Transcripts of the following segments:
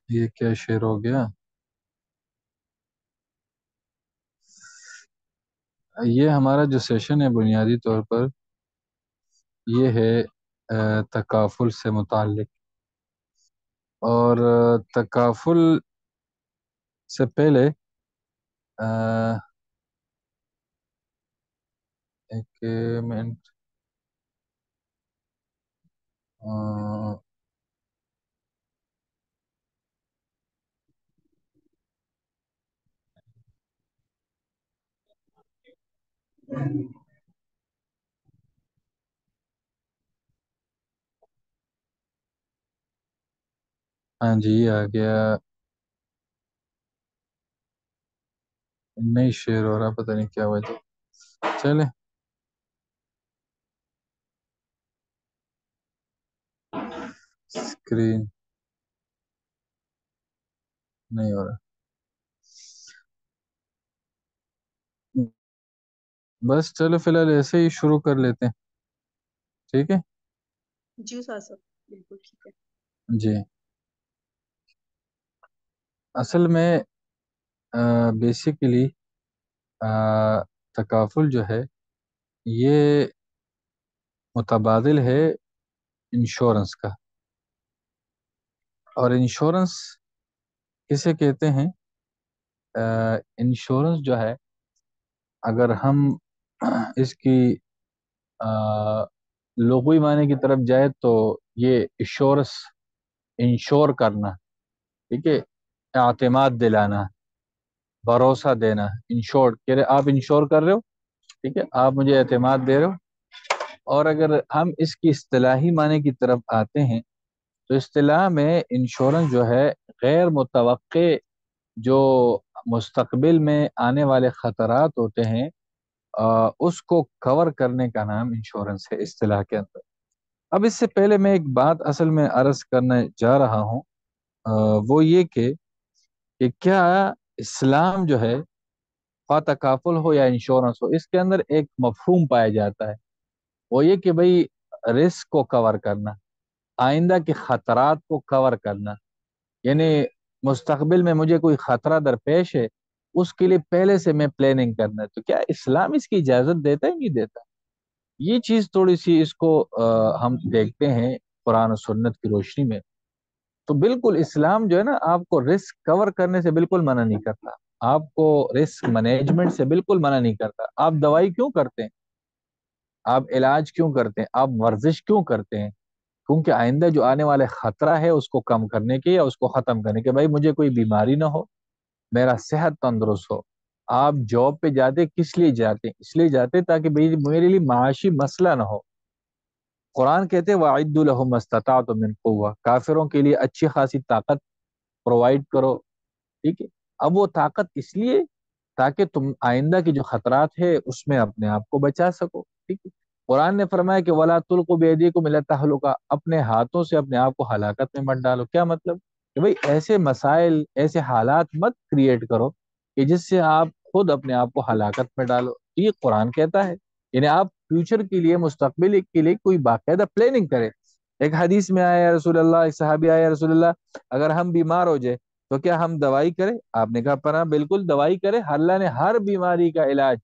یہ کیا شعر ہو گیا؟ یہ ہمارا جو سیشن ہے بنیادی طور پر یہ ہے تکافل سے متعلق، اور تکافل سے پہلے آ، ایک منٹ، آ، ہاں جی آ گیا، نہیں شعر ہو رہا، پتہ نہیں کیا وجہ، چلے اسکرین نہیں ہو رہا، بس چلو فی الحال ایسے ہی شروع کر لیتے ہیں، ٹھیک ہے جی استاد صاحب بالکل ٹھیک ہے۔ جی۔ اصل میں بیسیکلی تکافل جو ہے یہ متبادل ہے انشورنس کا، اور انشورنس کسے کہتے ہیں؟ انشورنس جو ہے اگر ہم اس کی لغوی معنی کی طرف جائے تو یہ ایشورس، انشور کرنا، ٹھیک ہے، اعتماد دلانا، بھروسہ دینا، انشور کہ آپ انشور کر رہے ہو، ٹھیک ہے، آپ مجھے اعتماد دے رہے ہو۔ اور اگر ہم اس کی اصطلاحی معنی کی طرف آتے ہیں تو اصطلاح میں انشورنس جو ہے غیر متوقع جو مستقبل میں آنے والے خطرات ہوتے ہیں اس کو کور کرنے کا نام انشورنس ہے اصطلاح کے اندر۔ اب اس سے پہلے میں ایک بات اصل میں عرض کرنے جا رہا ہوں، وہ یہ کہ کیا اسلام جو ہے، خواہ تکافل ہو یا انشورنس ہو، اس کے اندر ایک مفہوم پایا جاتا ہے، وہ یہ کہ بھئی رسک کو کور کرنا، آئندہ کے خطرات کو کور کرنا، یعنی مستقبل میں مجھے کوئی خطرہ درپیش ہے اس کے لیے پہلے سے میں پلاننگ کرنا ہے۔ تو کیا اسلام اس کی اجازت دیتا ہے؟ نہیں دیتا۔ یہ چیز تھوڑی سی اس کو ہم دیکھتے ہیں قرآن و سنت کی روشنی میں، تو بالکل اسلام جو ہے نا آپ کو رسک کور کرنے سے بالکل منع نہیں کرتا، آپ کو رسک مینجمنٹ سے بالکل منع نہیں کرتا۔ آپ دوائی کیوں کرتے ہیں؟ آپ علاج کیوں کرتے ہیں؟ آپ ورزش کیوں کرتے ہیں؟ کیونکہ آئندہ جو آنے والے خطرہ ہے اس کو کم کرنے کے یا اس کو ختم کرنے کے، بھائی مجھے کوئی بیماری نہ ہو، میرا صحت تندرست ہو۔ آپ جاب پہ جاتے کس لیے جاتے ہیں؟ اس لیے جاتے تاکہ بھائی میرے لیے معاشی مسئلہ نہ ہو۔ قرآن کہتے ہیں وَأَعِدُّوا لَهُم مَا اسْتَطَعْتُم مِّن قُوَّةٍ، کافروں کے لیے اچھی خاصی طاقت پرووائڈ کرو، ٹھیک ہے۔ اب وہ طاقت اس لیے تاکہ تم آئندہ کی جو خطرات ہے اس میں اپنے آپ کو بچا سکو، ٹھیک ہے۔ قرآن نے فرمایا کہ وَلَا تُلْقُوا بِأَيْدِيكُمْ إِلَى التَّهْلُكَةِ، اپنے ہاتھوں سے اپنے آپ کو ہلاکت میں مت ڈالو۔ کیا مطلب؟ کہ بھئی ایسے مسائل، ایسے حالات مت کریٹ کرو کہ جس سے آپ خود اپنے آپ کو ہلاکت میں ڈالو۔ یہ قرآن کہتا ہے، یعنی آپ فیوچر کے لیے، مستقبل کے لیے کوئی باقاعدہ پلاننگ کریں۔ ایک حدیث میں آیا یا رسول اللہ، ایک صحابی آیا یا رسول اللہ اگر ہم بیمار ہو جائے تو کیا ہم دوائی کریں؟ آپ نے کہا پناہ بالکل دوائی کریں، اللہ نے ہر بیماری کا علاج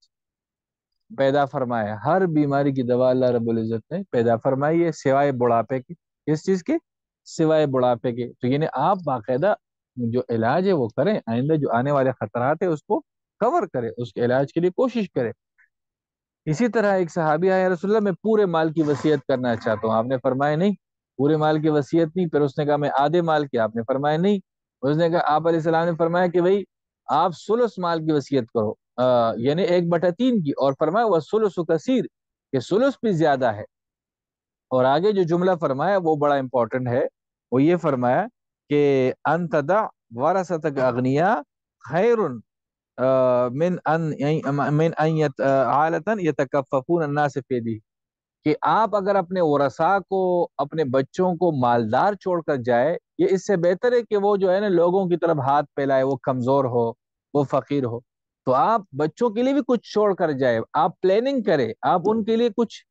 پیدا فرمایا، ہر بیماری کی دوا اللہ رب العزت نے پیدا فرمائی ہے سوائے بڑھاپے کی۔ کس چیز کی؟ سوائے بڑھاپے کے۔ تو یعنی آپ باقاعدہ جو علاج ہے وہ کریں، آئندہ جو آنے والے خطرات ہیں اس کو کور کریں، اس کے علاج کے لیے کوشش کریں۔ اسی طرح ایک صحابی آیا رسول اللہ میں پورے مال کی وصیت کرنا چاہتا ہوں، آپ نے فرمایا نہیں، پورے مال کی وصیت نہیں۔ پھر اس نے کہا میں آدھے مال کی، آپ نے فرمایا نہیں۔ اس نے کہا، آپ علیہ السلام نے فرمایا کہ بھئی آپ ثلث مال کی وصیت کرو، یعنی 1/3 کی، اور فرمایا وَالثُّلُثُ كَثِيرٌ، کہ ثلث بھی زیادہ ہے۔ اور آگے جو جملہ فرمایا وہ بڑا امپورٹنٹ ہے، وہ یہ فرمایا کہ ان تدع ورثتک اغنیاء خیر من ان عالتا یتکففون الناس فی دی، کہ آپ اگر اپنے ورثاء کو، اپنے بچوں کو مالدار چھوڑ کر جائے، یہ اس سے بہتر ہے کہ وہ جو ہے نا لوگوں کی طرف ہاتھ پھیلائے، وہ کمزور ہو، وہ فقیر ہو۔ تو آپ بچوں کے لیے بھی کچھ چھوڑ کر جائے، آپ پلاننگ کریں، آپ ان کے لیے کچھ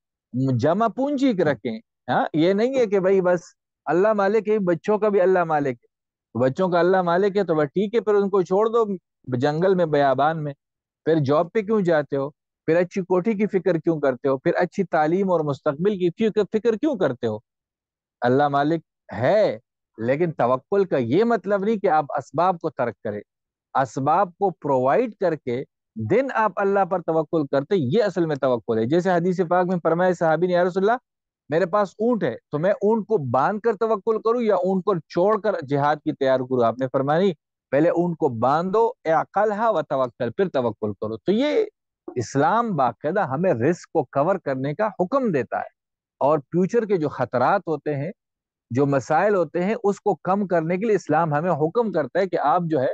جمع پونجی رکھیں۔ ہاں، یہ نہیں ہے کہ بھائی بس اللہ مالک ہے، بچوں کا بھی اللہ مالک ہے۔ بچوں کا اللہ مالک ہے تو بس ٹھیک ہے، پھر ان کو چھوڑ دو جنگل میں بیابان میں. پھر جاب پہ کیوں جاتے ہو؟ پھر اچھی کوٹھی کی فکر کیوں کرتے ہو؟ پھر اچھی تعلیم اور مستقبل کی فکر کیوں کرتے ہو؟ اللہ مالک ہے، لیکن توکل کا یہ مطلب نہیں کہ آپ اسباب کو ترک کریں. اسباب کو پرووائڈ کر کے دن آپ اللہ پر توکل کرتے، یہ اصل میں توکل ہے. جیسے حدیث پاک میں فرمایا صحابی نے، یا رسول اللہ میرے پاس اونٹ ہے تو میں اونٹ کو باندھ کر توکل کروں یا اونٹ کو چھوڑ کر جہاد کی تیار کروں؟ آپ نے فرمایا نہیں، پہلے اونٹ کو باندھو، اعقلها وتوکل، پھر توکل کرو. تو یہ اسلام باقاعدہ ہمیں رزق کو کور کرنے کا حکم دیتا ہے، اور فیوچر کے جو خطرات ہوتے ہیں، جو مسائل ہوتے ہیں، اس کو کم کرنے کے لیے اسلام ہمیں حکم کرتا ہے کہ آپ جو ہے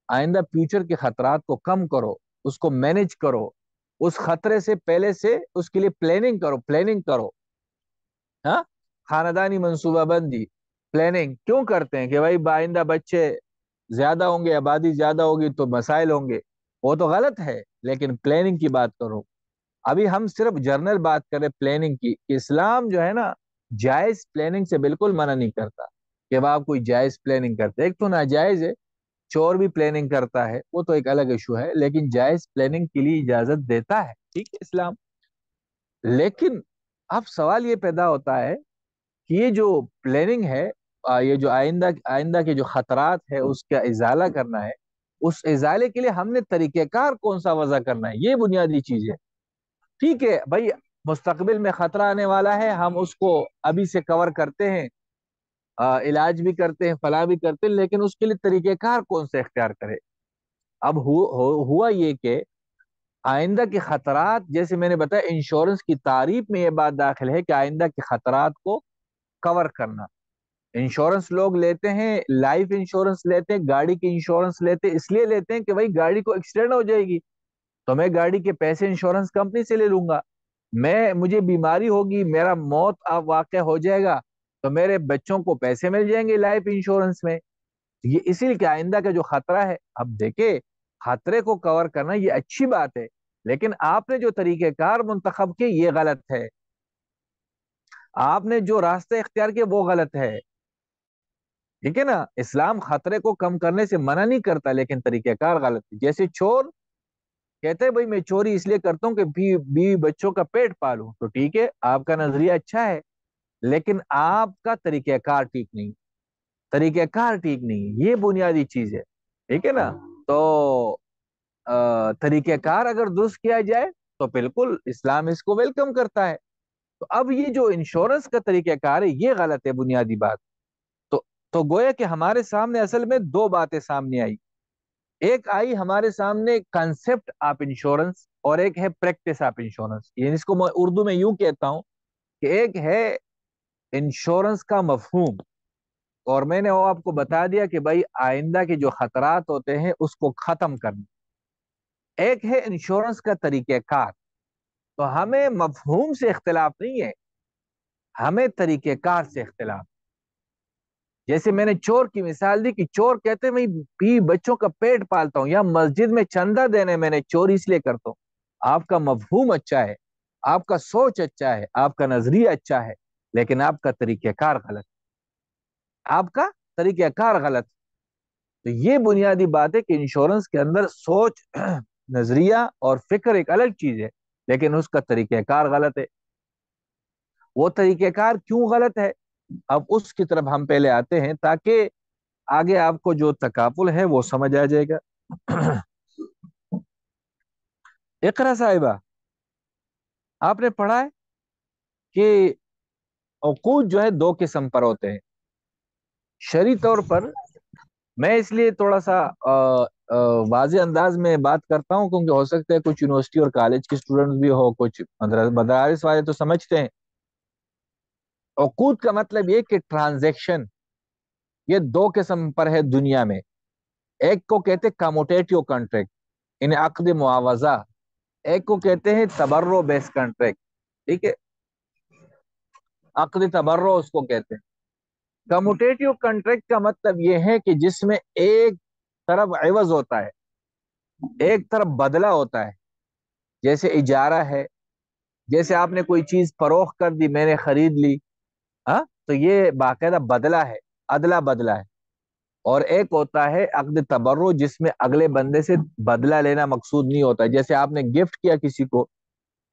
آئندہ فیوچر کے خطرات کو کم کرو، اس کو مینج کرو، اس خطرے سے پہلے سے اس کے لیے پلاننگ کرو. ہاں، خاندانی منصوبہ بندی، پلاننگ کیوں کرتے ہیں کہ بھائی آئندہ بچے زیادہ ہوں گے، آبادی زیادہ ہوگی تو مسائل ہوں گے. وہ تو غلط ہے، لیکن پلاننگ کی بات کرو. ابھی ہم صرف جرنل بات کریں پلاننگ کی. اسلام جو ہے نا جائز پلاننگ سے بالکل منع نہیں کرتا کہ آپ کوئی جائز پلاننگ کرتے. ایک تو ناجائز ہے، چور بھی پلاننگ کرتا ہے، وہ تو ایک الگ ایشو ہے، لیکن جائز پلاننگ کے لیے اجازت دیتا ہے، ٹھیک ہے اسلام. لیکن اب سوال یہ پیدا ہوتا ہے کہ یہ جو پلاننگ ہے، یہ جو آئندہ کے جو خطرات ہے اس کا ازالہ کرنا ہے، اس ازالے کے لیے ہم نے طریقہ کار کون سا وضع کرنا ہے، یہ بنیادی چیز ہے. ٹھیک ہے بھائی، مستقبل میں خطرہ آنے والا ہے، ہم اس کو ابھی سے کور کرتے ہیں، علاج بھی کرتے ہیں، فلاح بھی کرتے ہیں، لیکن اس کے لیے طریقہ کار کون سے اختیار کرے. اب ہوا یہ کہ آئندہ کے خطرات، جیسے میں نے بتایا انشورنس کی تعریف میں یہ بات داخل ہے کہ آئندہ کے خطرات کو کور کرنا. انشورنس لوگ لیتے ہیں، لائف انشورنس لیتے ہیں، گاڑی کی انشورنس لیتے ہیں، اس لیے لیتے ہیں کہ بھائی گاڑی کو ایکسیڈنٹ ہو جائے گی تو میں گاڑی کے پیسے انشورنس کمپنی سے لے لوں گا. مجھے بیماری ہوگی، میرا موت واقع ہو جائے گا تو میرے بچوں کو پیسے مل جائیں گے لائف انشورنس میں. یہ اسی لیے کہ آئندہ کا جو خطرہ ہے، اب دیکھیں خطرے کو کور کرنا یہ اچھی بات ہے، لیکن آپ نے جو طریقہ کار منتخب کیے یہ غلط ہے. آپ نے جو راستہ اختیار کیا وہ غلط ہے. ٹھیک ہے نا، اسلام خطرے کو کم کرنے سے منع نہیں کرتا، لیکن طریقہ کار غلط ہے. جیسے چور کہتے ہیں بھائی میں چوری اس لیے کرتا ہوں کہ بیوی بچوں کا پیٹ پالوں، تو ٹھیک ہے آپ کا نظریہ اچھا ہے، لیکن آپ کا طریقہ کار ٹھیک نہیں. طریقہ کار ٹھیک نہیں، یہ بنیادی چیز ہے. ٹھیک ہے نا، تو طریقہ کار اگر درست کیا جائے تو بالکل اسلام اس کو ویلکم کرتا ہے. تو اب یہ جو انشورنس کا طریقہ کار ہے یہ غلط ہے، بنیادی بات. تو تو گویا کہ ہمارے سامنے اصل میں دو باتیں سامنے آئی. ایک آئی ہمارے سامنے کنسپٹ آف انشورنس، اور ایک ہے پریکٹس آف انشورنس. یعنی اس کو میں اردو میں یوں کہتا ہوں کہ ایک ہے انشورنس کا مفہوم، اور میں نے وہ آپ کو بتا دیا کہ بھائی آئندہ کے جو خطرات ہوتے ہیں اس کو ختم کرنا. ایک ہے انشورنس کا طریقہ کار. تو ہمیں مفہوم سے اختلاف نہیں ہے، ہمیں طریقہ کار سے اختلاف. جیسے میں نے چور کی مثال دی کہ چور کہتے ہیں میں بچوں کا پیٹ پالتا ہوں، یا مسجد میں چندہ دینے میں نے چوری اس لیے کرتا ہوں. آپ کا مفہوم اچھا ہے، آپ کا سوچ اچھا ہے، آپ کا نظریہ اچھا ہے، لیکن آپ کا طریقہ کار غلط. آپ کا طریقہ کار غلط. تو یہ بنیادی بات ہے کہ انشورنس کے اندر سوچ نظریہ اور فکر ایک الگ چیز ہے، لیکن اس کا طریقہ کار غلط ہے. وہ طریقہ کار کیوں غلط ہے، اب اس کی طرف ہم پہلے آتے ہیں تاکہ آگے آپ کو جو تکافل ہے وہ سمجھ آ جائے گا. اقرا صاحبہ، آپ نے پڑھا ہے کہ عقود جو ہے دو قسم پر ہوتے ہیں شرعی طور پر. میں اس لیے تھوڑا سا واضح انداز میں بات کرتا ہوں کیونکہ ہو سکتا ہے کچھ یونیورسٹی اور کالج کے اسٹوڈنٹس بھی ہو، کچھ مدارس والے تو سمجھتے ہیں. عقود کا مطلب یہ کہ ٹرانزیکشن، یہ دو قسم پر ہے دنیا میں. ایک کو کہتے ہیں کموٹیٹیو کانٹریکٹ، انہیں عقد معاوضہ. ایک کو کہتے ہیں تبرع بیس کانٹریکٹ. ٹھیک ہے، عقد تبرع اس کو کہتے ہیں. کموٹیٹیو کانٹریکٹ کا مطلب یہ ہے کہ جس میں ایک طرف عوض ہوتا ہے، ایک طرف بدلہ ہوتا ہے. جیسے اجارہ ہے، جیسے آپ نے کوئی چیز فروخت کر دی، میں نے خرید لی، ہاں تو یہ باقاعدہ بدلہ ہے، ادلا بدلہ ہے. اور ایک ہوتا ہے عقد تبرع جس میں اگلے بندے سے بدلہ لینا مقصود نہیں ہوتا. جیسے آپ نے گفٹ کیا کسی کو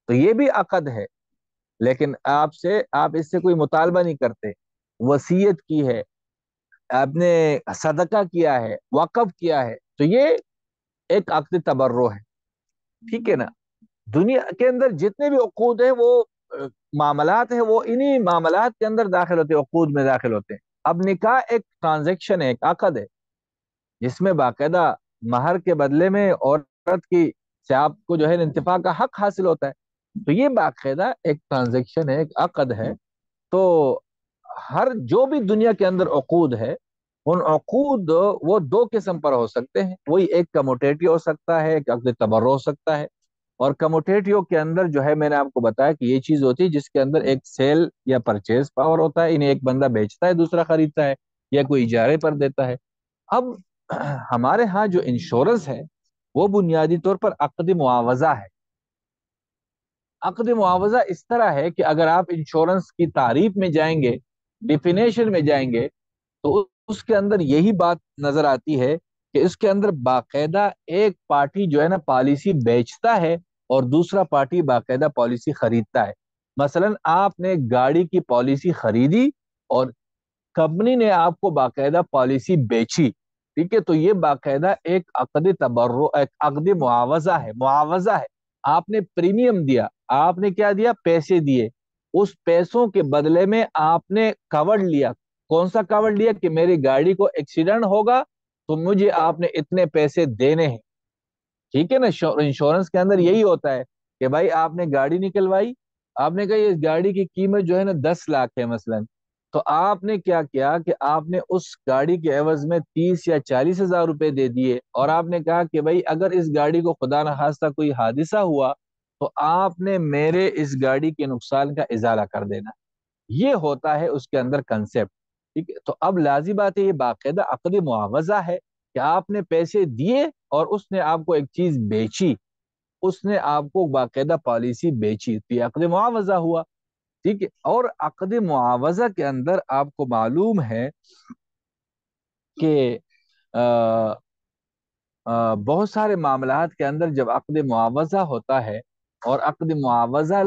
تو یہ بھی عقد ہے، لیکن آپ اس سے کوئی مطالبہ نہیں کرتے. وصیت کی ہے، آپ نے صدقہ کیا ہے، وقف کیا ہے، تو یہ ایک عقد تبرع ہے. ٹھیک ہے نا. دنیا کے اندر جتنے بھی عقود ہیں وہ معاملات ہیں، وہ انہی معاملات کے اندر داخل ہوتے ہیں، عقود میں داخل ہوتے ہیں. اب نکاح ایک ٹرانزیکشن ہے، ایک عقد ہے جس میں باقاعدہ مہر کے بدلے میں عورت کی سے آپ کو جو ہے انتفاع کا حق حاصل ہوتا ہے. تو یہ باقاعدہ ایک ٹرانزیکشن ہے، ایک عقد ہے. تو ہر جو بھی دنیا کے اندر عقود ہے، ان عقود وہ دو قسم پر ہو سکتے ہیں. وہی ایک کموٹیٹو ہو سکتا ہے، ایک عقد تبرع ہو سکتا ہے. اور کموٹیٹو کے اندر جو ہے میں نے آپ کو بتایا کہ یہ چیز ہوتی ہے جس کے اندر ایک سیل یا پرچیز پاور ہوتا ہے، انہیں ایک بندہ بیچتا ہے دوسرا خریدتا ہے، یا کوئی اجارے پر دیتا ہے. اب ہمارے ہاں جو انشورنس ہے وہ بنیادی طور پر عقد معاوضہ ہے. عقد معاوضہ اس طرح ہے کہ اگر آپ انشورنس کی تعریف میں جائیں گے، ڈیفینیشن میں جائیں گے، تو اس کے اندر یہی بات نظر آتی ہے کہ اس کے اندر باقاعدہ ایک پارٹی جو ہے نا پالیسی بیچتا ہے اور دوسرا پارٹی باقاعدہ پالیسی خریدتا ہے. مثلا آپ نے گاڑی کی پالیسی خریدی اور کمپنی نے آپ کو باقاعدہ پالیسی بیچی. ٹھیک ہے. تو یہ باقاعدہ ایک عقد تبرع، ایک عقد معاوضہ ہے. معاوضہ ہے، آپ نے پریمیم دیا، آپ نے کیا دیا؟ پیسے دیے. اس پیسوں کے بدلے میں آپ نے کور لیا. کون سا کور لیا؟ کہ میری گاڑی کو ایکسیڈنٹ ہوگا تو مجھے آپ نے اتنے پیسے دینے ہیں. ٹھیک ہے نا. انشورنس کے اندر یہی ہوتا ہے کہ بھائی آپ نے گاڑی نکلوائی، آپ نے کہا یہ گاڑی کی قیمت جو ہے نا 10 لاکھ ہے مثلا. تو آپ نے کیا کیا کہ آپ نے اس گاڑی کے عوض میں 30 یا 40 ہزار روپے دے دیے، اور آپ نے کہا کہ بھائی اگر اس گاڑی کو خدا نخواستہ کوئی حادثہ ہوا تو آپ نے میرے اس گاڑی کے نقصان کا ازالہ کر دینا. یہ ہوتا ہے اس کے اندر کنسپٹ. ٹھیک ہے. تو اب لازم بات ہے، یہ باقاعدہ عقد معاوضہ ہے کہ آپ نے پیسے دیے اور اس نے آپ کو ایک چیز بیچی، اس نے آپ کو باقاعدہ پالیسی بیچی، تو یہ عقد معاوضہ ہوا. ٹھیک ہے. اور عقد معاوضہ کے اندر آپ کو معلوم ہے کہ بہت سارے معاملات کے اندر جب عقد معاوضہ ہوتا ہے اور عقد معاوضہ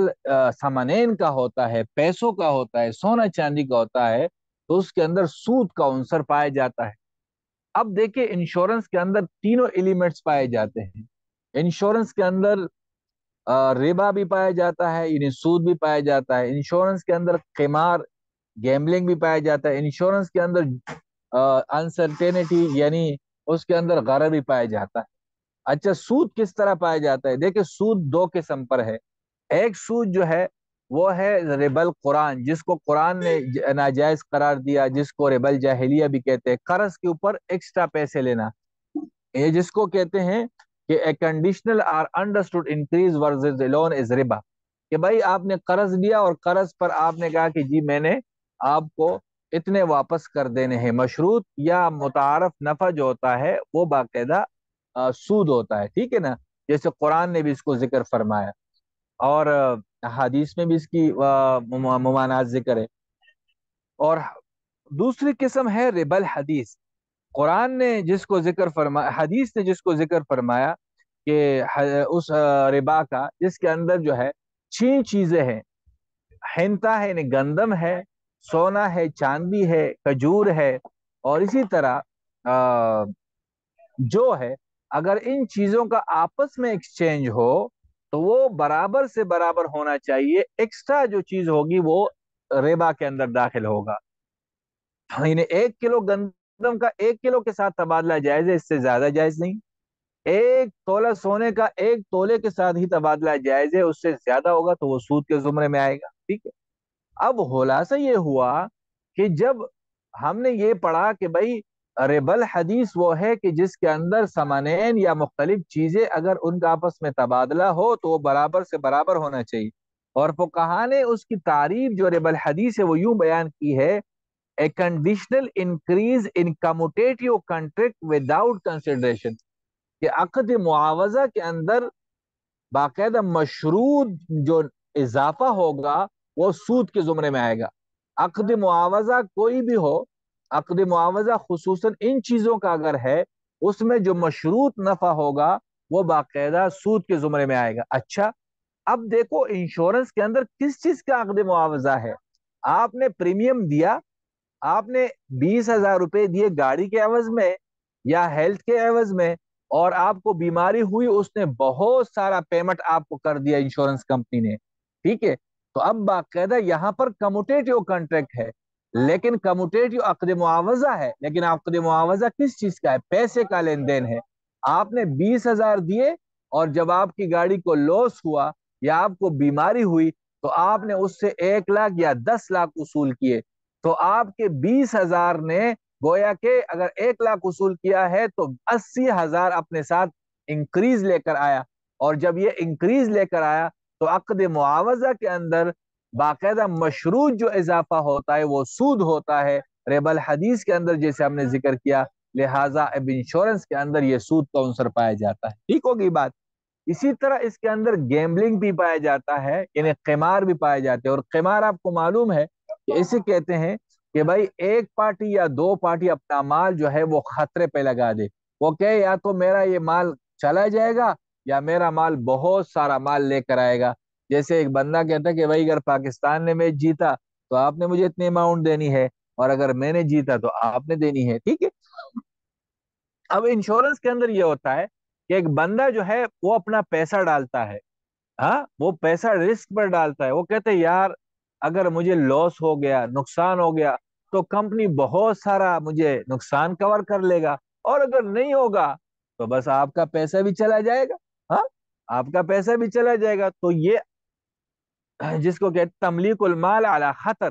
ثمنین کا ہوتا ہے، پیسوں کا ہوتا ہے، سونا چاندی کا ہوتا ہے، تو اس کے اندر سود کا عنصر پایا جاتا ہے. اب دیکھیں انشورنس کے اندر تینوں ایلیمنٹس پائے جاتے ہیں. انشورنس کے اندر ربا بھی پایا جاتا ہے، یعنی سود بھی پایا جاتا ہے. انشورنس کے اندر قمار، گیمبلنگ بھی پایا جاتا ہے. انشورنس کے اندر انسرٹینٹی یعنی اس کے اندر غرر بھی پایا جاتا ہے. اچھا، سود کس طرح پایا جاتا ہے؟ دیکھیں سود دو قسم پر ہے. ایک سود جو ہے وہ ہے ربا القرآن، جس کو قرآن نے ناجائز قرار دیا، جس کو ربا الجاہلیہ بھی کہتے ہیں. قرض کے اوپر ایکسٹرا پیسے لینا، یہ جس کو کہتے ہیں کہ a conditional or understood increase versus a loan is ربا. کہ بھائی آپ نے قرض لیا اور قرض پر آپ نے کہا کہ جی میں نے آپ کو اتنے واپس کر دینے ہیں. مشروط یا متعارف نفع جو ہوتا ہے وہ باقاعدہ سود ہوتا ہے. ٹھیک ہے نا. جیسے قرآن نے بھی اس کو ذکر فرمایا اور حدیث میں بھی اس کی ممانعت ذکر ہے. اور دوسری قسم ہے ربا الحدیث. قرآن نے جس کو ذکر فرمایا، حدیث نے جس کو ذکر فرمایا کہ اس ربا کا جس کے اندر جو ہے 6 چیزیں ہیں. ہنتا ہے یعنی گندم ہے، سونا ہے، چاندی ہے، کھجور ہے، اور اسی طرح جو ہے اگر ان چیزوں کا آپس میں ایکسچینج ہو تو وہ برابر سے برابر ہونا چاہیے. ایکسٹرا جو چیز ہوگی وہ ربا کے اندر داخل ہوگا. یعنی 1 کلو گندم کا 1 کلو کے ساتھ تبادلہ جائز ہے، اس سے زیادہ جائز نہیں. 1 تولہ سونے کا 1 تولے کے ساتھ ہی تبادلہ جائز ہے، اس سے زیادہ ہوگا تو وہ سود کے زمرے میں آئے گا. ٹھیک ہے. اب خلاصہ یہ ہوا کہ جب ہم نے یہ پڑھا کہ بھائی ربا الحدیث وہ ہے کہ جس کے اندر ثمنین یا مختلف چیزیں اگر ان کا آپس میں تبادلہ ہو تو وہ برابر سے برابر ہونا چاہیے. اور فقہا نے اس کی تعریف جو ربا الحدیث ہے وہ یوں بیان کی ہے: a conditional increase in commutative contract without consideration. کہ عقد معاوضہ کے اندر باقاعدہ مشروط جو اضافہ ہوگا وہ سود کے زمرے میں آئے گا. عقد معاوضہ کوئی بھی ہو عقد معاوضہ خصوصاً ان چیزوں کا اگر ہے اس میں جو مشروط نفع ہوگا وہ باقاعدہ سود کے زمرے میں آئے گا. اچھا اب دیکھو انشورنس کے اندر کس چیز کا عقد معاوضہ ہے. آپ نے پریمیم دیا, آپ نے 20,000 روپے دیے گاڑی کے عوض میں یا ہیلتھ کے عوض میں, اور آپ کو بیماری ہوئی, اس نے بہت سارا پیمنٹ آپ کو کر دیا انشورنس کمپنی نے, ٹھیک ہے. تو اب باقاعدہ یہاں پر کموٹیٹیو کانٹریکٹ ہے, لیکن کموٹیٹیو عقد معاوضہ ہے, لیکن عقد معاوضہ کس چیز کا ہے؟ پیسے کا لین دین ہے. آپ نے 20,000 دیے اور جب آپ کی گاڑی کو لاس ہوا یا آپ کو بیماری ہوئی تو آپ نے اس سے 1 لاکھ یا 10 لاکھ وصول کیے. تو آپ کے 20,000 نے گویا کہ اگر 1 لاکھ وصول کیا ہے تو 80,000 اپنے ساتھ انکریز لے کر آیا. اور جب یہ انکریز لے کر آیا تو عقد معاوضہ کے اندر باقاعدہ مشروط جو اضافہ ہوتا ہے وہ سود ہوتا ہے. ریب الحدیث کے اندر جیسے ہم نے ذکر کیا, لہٰذا اب انشورنس کے اندر یہ سود کا عنصر پایا جاتا ہے. ٹھیک ہوگی بات. اسی طرح اس کے اندر گیمبلنگ بھی پایا جاتا ہے, یعنی قمار بھی پائے جاتے ہیں. اور قمار آپ کو معلوم ہے کہ اسے کہتے ہیں کہ بھائی ایک پارٹی یا دو پارٹی اپنا مال جو ہے وہ خطرے پہ لگا دے. وہ کہے یا تو میرا یہ مال چلا جائے گا یا میرا مال بہت سارا مال لے کر آئے گا. جیسے ایک بندہ کہتا ہے کہ بھائی اگر پاکستان نے میچ جیتا تو آپ نے مجھے اتنی اماؤنٹ دینی ہے, اور اگر میں نے جیتا تو آپ نے دینی ہے. ٹھیک ہے. اب انشورنس کے اندر یہ ہوتا ہے کہ ایک بندہ جو ہے وہ اپنا پیسہ ڈالتا ہے, ہاں وہ پیسہ رسک پر ڈالتا ہے. وہ کہتے ہیں یار اگر مجھے لاس ہو گیا, نقصان ہو گیا, تو کمپنی بہت سارا مجھے نقصان کور کر لے گا, اور اگر نہیں ہوگا تو بس آپ کا پیسہ بھی چلا جائے گا. ہاں آپ کا پیسہ بھی چلا جائے گا. تو یہ جس کو کہتے تملیک المال علی خطر,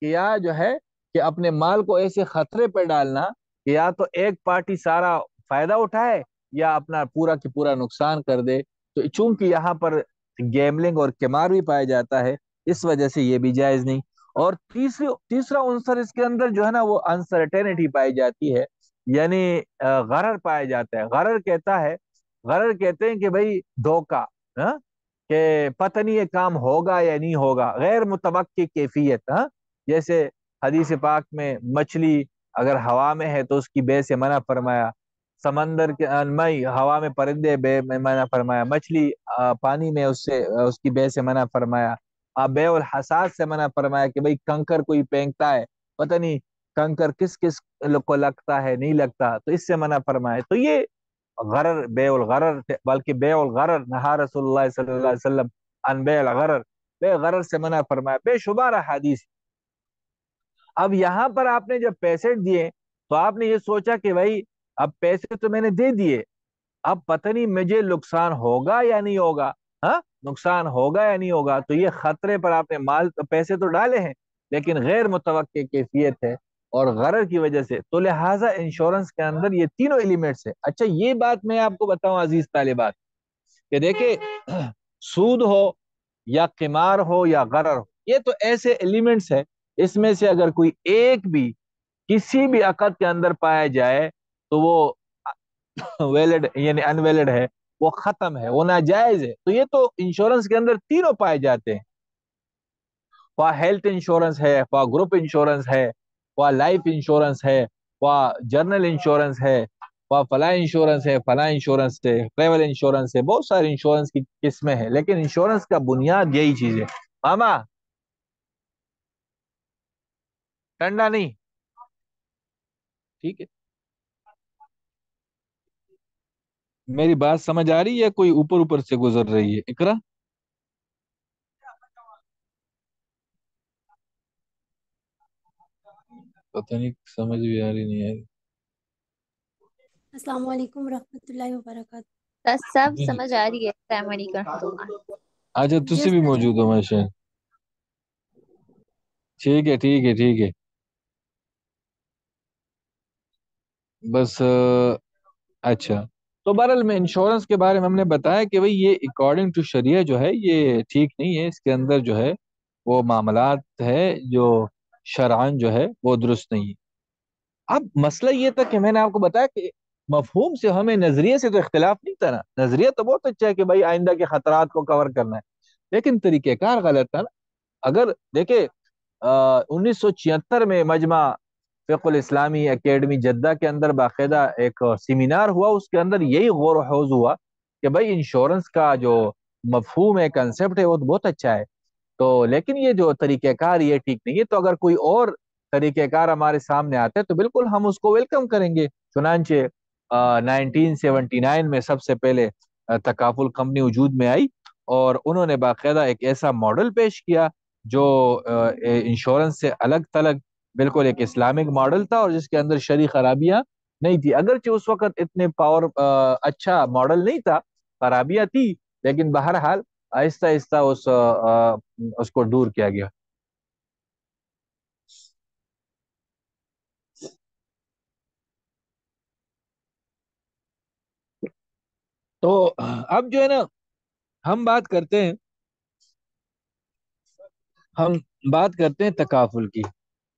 کہ یا جو ہے کہ اپنے مال کو ایسے خطرے پہ ڈالنا کہ یا تو ایک پارٹی سارا فائدہ اٹھائے یا اپنا پورا کی پورا نقصان کر دے. تو چونکہ یہاں پر گیملنگ اور قمار بھی پایا جاتا ہے, اس وجہ سے یہ بھی جائز نہیں. اور تیسرا عنصر اس کے اندر جو ہے نا وہ انسرٹینٹی پائی جاتی ہے, یعنی غرر پایا جاتا ہے. غرر کہتے ہیں کہ بھئی دھوکہ, ہاں کہ پتہ نہیں یہ کام ہوگا یا نہیں ہوگا, غیر متوقع کیفیت. ہاں جیسے حدیث پاک میں مچھلی اگر ہوا میں ہے تو اس کی بے سے منع فرمایا, سمندر کے ہوا میں پرندے بے میں منع فرمایا, مچھلی پانی میں اس کی بے سے منع فرمایا, بے الحساس سے منع فرمایا کہ بھئی کنکر کوئی پھینکتا ہے, پتہ نہیں کنکر کس کس کو لگتا ہے نہیں لگتا, تو اس سے منع فرمایا. تو یہ غرر, بے الغرر, بلکہ بے الغرر نہا رسول اللہ صلی اللہ علیہ وسلم ان بے الغرر, بے غرر سے منع فرمایا. بے شمار حدیث. اب یہاں پر آپ نے جب پیسے دیے تو آپ نے یہ سوچا کہ بھائی اب پیسے تو میں نے دے دیے, اب پتہ نہیں مجھے نقصان ہوگا یا نہیں ہوگا. ہاں نقصان ہوگا یا نہیں ہوگا, تو یہ خطرے پر آپ نے پیسے تو ڈالے ہیں لیکن غیر متوقع کیفیت ہے اور غرر کی وجہ سے. تو لہٰذا انشورنس کے اندر یہ تینوں ایلیمنٹس ہیں. اچھا یہ بات میں آپ کو بتاؤں عزیز طالبات, کہ دیکھیں سود ہو یا قمار ہو یا غرر ہو, یہ تو ایسے ایلیمنٹس ہیں, اس میں سے اگر کوئی ایک بھی کسی بھی عقد کے اندر پایا جائے تو وہ ویلڈ یعنی ان ویلڈ ہے, وہ ختم ہے, وہ ناجائز ہے. تو یہ تو انشورنس کے اندر تینوں پائے جاتے ہیں. وہ ہیلتھ انشورنس ہے, وہ گروپ انشورنس ہے, وہ لائف انشورنس ہے, وہ جرنل انشورنس ہے, وہ فلاں انشورنس ہے, فلاں انشورنس ہے, ٹریول انشورنس ہے, بہت سارے انشورنس کی قسمیں ہیں. لیکن انشورنس کا بنیاد یہی چیز ہے. ماما ٹھنڈا نہیں, ٹھیک ہے. میری بات سمجھ آ رہی ہے, کوئی اوپر اوپر سے گزر رہی ہے؟ اقرا پتہ نہیں سمجھ بھی آ رہی نہیں آ رہی. السلام علیکم ورحمۃ اللہ وبرکاتہ. بس سب سمجھ آ رہی ہے. السلام علیکم. اچھا جی تسی بھی استاد. موجود ہو ماشاء. ٹھیک ہے ٹھیک ہے ٹھیک ہے. بس اچھا, تو بہرحال میں انشورنس کے بارے میں ہم نے بتایا کہ بھئی یہ اکارڈنگ ٹو شریعہ جو ہے یہ ٹھیک نہیں ہے. اس کے اندر جو ہے وہ معاملات ہے جو شرعاً جو ہے وہ درست نہیں ہے. اب مسئلہ یہ تھا کہ میں نے آپ کو بتایا کہ مفہوم سے ہمیں نظریے سے تو اختلاف نہیں تھا نا. نظریہ تو بہت اچھا ہے کہ بھائی آئندہ کے خطرات کو کور کرنا ہے, لیکن طریقہ کار غلط تھا نا. اگر دیکھیں 1976 میں مجمع فقہ الاسلامی اکیڈمی جدہ کے اندر باقاعدہ ایک سیمینار ہوا، اس کے اندر یہی غور و خوض ہوا کہ بھائی انشورنس کا جو مفہوم ہے، کنسیپٹ ہے، وہ تو بہت اچھا ہے، تو لیکن یہ جو طریقہ کار یہ ٹھیک نہیں ہے، تو اگر کوئی اور طریقہ کار ہمارے سامنے آتا ہے تو بالکل ہم اس کو ویلکم کریں گے۔ چنانچہ 1979 میں سب سے پہلے تکافل کمپنی وجود میں آئی، اور انہوں نے باقاعدہ ایک ایسا ماڈل پیش کیا جو انشورنس سے الگ تھلگ بالکل ایک اسلامک ماڈل تھا، اور جس کے اندر شرعی خرابیاں نہیں تھی، اگرچہ اس وقت اتنے اچھا ماڈل نہیں تھا، خرابیاں تھی، لیکن بہرحال آہستہ آہستہ اس کو دور کیا گیا۔ تو اب جو ہے نا ہم بات کرتے ہیں تکافل کی۔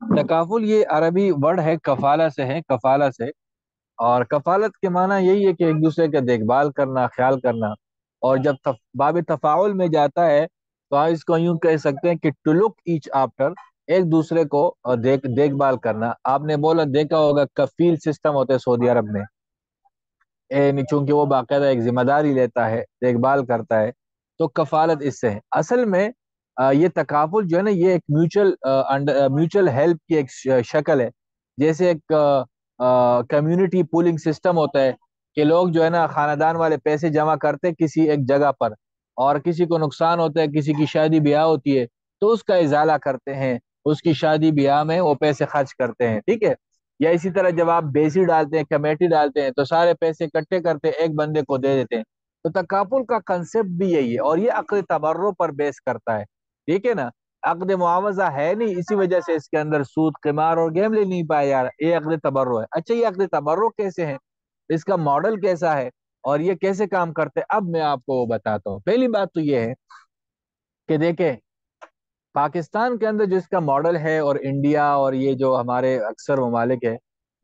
تکافل یہ عربی ورڈ ہے، کفالہ سے ہے، کفالہ سے، اور کفالت کے معنی یہی ہے کہ ایک دوسرے کا دیکھ بھال کرنا، خیال کرنا، اور جب باب تفاعل میں جاتا ہے تو آپ اس کو یوں کہہ سکتے ہیں کہ ٹو لک ایچ آفٹر، ایک دوسرے کو دیکھ بھال کرنا۔ آپ نے دیکھا ہوگا کفیل سسٹم ہوتے ہیں سعودی عرب میں، چونکہ وہ باقاعدہ ایک ذمہ داری لیتا ہے، دیکھ بھال کرتا ہے، تو کفالت اس سے ہے۔ اصل میں یہ تکافل جو ہے نا، یہ ایک میوچل ہیلپ کی ایک شکل ہے، جیسے ایک کمیونٹی پولنگ سسٹم ہوتا ہے کہ لوگ جو ہے نا خاندان والے پیسے جمع کرتے کسی ایک جگہ پر، اور کسی کو نقصان ہوتا ہے، کسی کی شادی بیاہ ہوتی ہے تو اس کا ازالہ کرتے ہیں، اس کی شادی بیاہ میں وہ پیسے خرچ کرتے ہیں، ٹھیک ہے۔ یا اسی طرح جب آپ بیسی ڈالتے ہیں، کمیٹی ڈالتے ہیں، تو سارے پیسے اکٹھے کرتے ہیں، ایک بندے کو دے دیتے ہیں۔ تو تکافل کا کنسپٹ بھی یہی ہے، اور یہ عقد تبرع پر بیس کرتا ہے، ٹھیک ہے نا۔ عقد معاوضہ ہے نہیں، اسی وجہ سے اس کے اندر سود، قمار اور گیملنگ نہیں پایا جا رہا، یہ عقد تبرع ہے۔ اچھا، یہ عقد تبرع کیسے ہے، اس کا ماڈل کیسا ہے، اور یہ کیسے کام کرتے ہیں، اب میں آپ کو بتاتا ہوں۔ پہلی بات تو یہ ہے کہ دیکھیں پاکستان کے اندر جس کا ماڈل ہے، اور انڈیا اور یہ جو ہمارے اکثر ممالک ہے،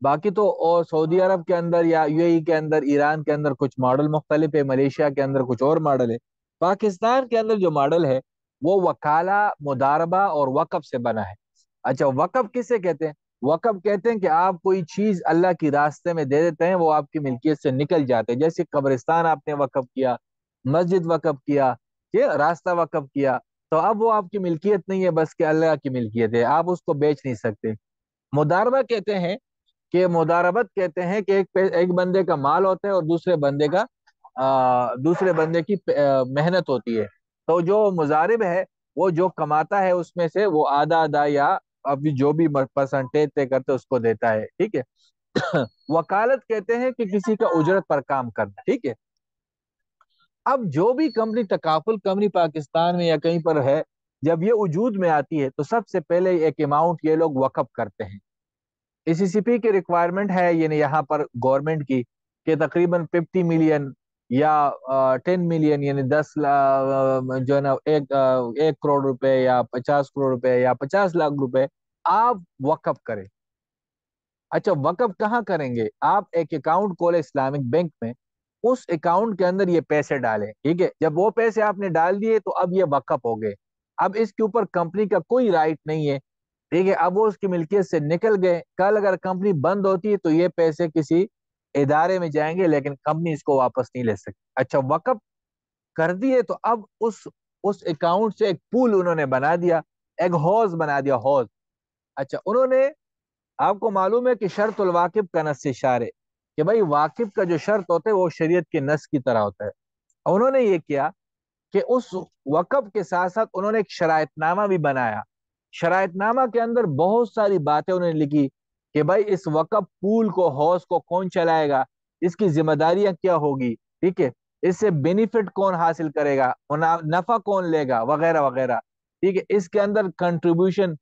باقی تو اور سعودی عرب کے اندر یا یو اے ای کے اندر، ایران کے اندر کچھ ماڈل مختلف ہے، ملیشیا کے اندر کچھ اور ماڈل ہے۔ پاکستان کے اندر جو ماڈل ہے وہ وکالہ، مداربہ اور وقف سے بنا ہے۔ اچھا، وقف کسے کہتے ہیں؟ وقف کہتے ہیں کہ آپ کوئی چیز اللہ کی راستے میں دے دیتے ہیں، وہ آپ کی ملکیت سے نکل جاتے ہیں، جیسے قبرستان آپ نے وقف کیا، مسجد وقف کیا، یہ راستہ وقف کیا، تو اب وہ آپ کی ملکیت نہیں ہے، بس کہ اللہ کی ملکیت ہے، آپ اس کو بیچ نہیں سکتے۔ مداربہ کہتے ہیں کہ مداربت کہتے ہیں کہ ایک بندے کا مال ہوتا ہے، اور دوسرے بندے کی محنت ہوتی ہے، تو جو مضارب ہے وہ جو کماتا ہے اس میں سے وہ آدھا آدھا یا ابھی جو بھی پرسنٹیج طے کرتے اس کو دیتا ہے، ٹھیک ہے۔ وکالت کہتے ہیں کہ کسی کا اجرت پر کام کرنا، ٹھیک ہے۔ اب جو بھی کمپنی، تکافل کمپنی پاکستان میں یا کہیں پر ہے، جب یہ وجود میں آتی ہے تو سب سے پہلے ایک اماؤنٹ یہ لوگ وقف کرتے ہیں۔ سی سی پی کی ریکوائرمنٹ ہے، یعنی یہاں پر گورنمنٹ کی، کہ تقریباً 50 ملین یا 10 ملین، یعنی 10 جو ہے نا 1 کروڑ روپے یا 50 کروڑ روپے یا 50 لاکھ روپے آپ وقف کریں۔ اچھا، وقف کہاں کریں گے؟ آپ ایک اکاؤنٹ کھولے اسلامک بینک میں، اس اکاؤنٹ کے اندر یہ پیسے ڈالیں، ٹھیک ہے۔ جب وہ پیسے آپ نے ڈال دیے تو اب یہ وقف ہو گئے، اب اس کے اوپر کمپنی کا کوئی رائٹ نہیں ہے، ٹھیک ہے۔ اب وہ اس کی ملکیت سے نکل گئے، کل اگر کمپنی بند ہوتی ہے تو یہ پیسے کسی ادارے میں جائیں گے، لیکن کمپنی اس کو واپس نہیں لے سکتی۔ اچھا، وقف کر دیے تو اب اس اکاؤنٹ سے ایک پول انہوں نے بنا دیا، ایک حوض بنا دیا، حوض۔ اچھا، انہوں نے، آپ کو معلوم ہے کہ شرط الواقف کا نص اشارے، کہ بھائی واقف کا جو شرط ہوتا ہے وہ شریعت کے نص کی طرح ہوتا ہے۔ انہوں نے یہ کیا کہ اس وقف کے ساتھ ساتھ انہوں نے ایک شرائط نامہ بھی بنایا۔ شرائط نامہ کے اندر بہت ساری باتیں انہوں نے لکھی کہ بھائی اس وقف پول کو، حوض کو کون چلائے گا، اس کی ذمہ داریاں کیا ہوگی، ٹھیک ہے، اس سے بینیفٹ کون حاصل کرے گا، نفع کون لے گا، وغیرہ وغیرہ، ٹھیک ہے۔ اس کے اندر کنٹریبیوشن،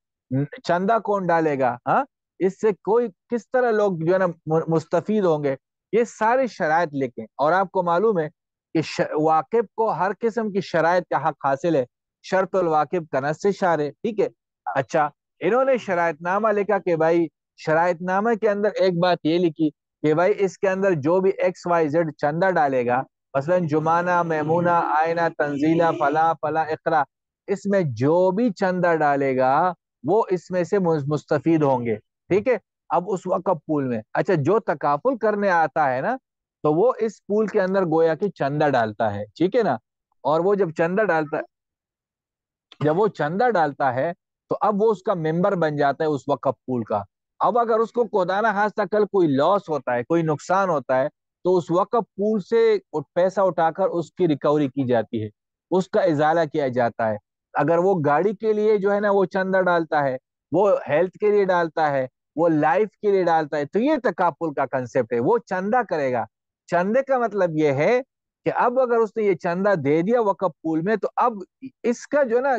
چندہ کون ڈالے گا، ہاں، اس سے کوئی کس طرح لوگ جو ہے نا مستفید ہوں گے، یہ ساری شرائط لکھیں۔ اور آپ کو معلوم ہے کہ واقف کو ہر قسم کی شرائط کا حق حاصل ہے، شرط الواقف کا نص اشارے، ٹھیک ہے۔ اچھا، انہوں نے شرائط نامہ لکھا کہ بھائی شرائط نامہ کے اندر ایک بات یہ لکھی کہ بھائی اس کے اندر جو بھی ایکس وائی زیڈ چندہ ڈالے گا، مثلا جمانہ، میمونہ، آئینہ، تنزیلہ، فلاں فلاں، اقرا، اس میں جو بھی چندہ ڈالے گا وہ اس میں سے مستفید ہوں گے، ٹھیک ہے۔ اب اس وقف پول میں اچھا جو تکافل کرنے آتا ہے نا تو وہ اس پول کے اندر گویا کہ چندہ ڈالتا ہے، ٹھیک ہے نا، اور وہ جب وہ چندہ ڈالتا ہے تو اب وہ اس کا ممبر بن جاتا ہے اس وقف پول کا۔ اب اگر اس کو خدا خاصہ کل کوئی لاس ہوتا ہے، کوئی نقصان ہوتا ہے، تو اس وقف پول سے پیسہ اٹھا کر اس کی ریکوری کی جاتی ہے، اس کا ازالہ کیا جاتا ہے۔ اگر وہ گاڑی کے لیے جو ہے نا وہ چندہ ڈالتا ہے، وہ ہیلتھ کے لیے ڈالتا ہے، وہ لائف کے لیے ڈالتا ہے، تو یہ تکافل کا کنسپٹ ہے، وہ چندہ کرے گا۔ چندے کا مطلب یہ ہے کہ اب اگر اس نے یہ چندہ دے دیا وقف پول میں تو اب اس کا جو نا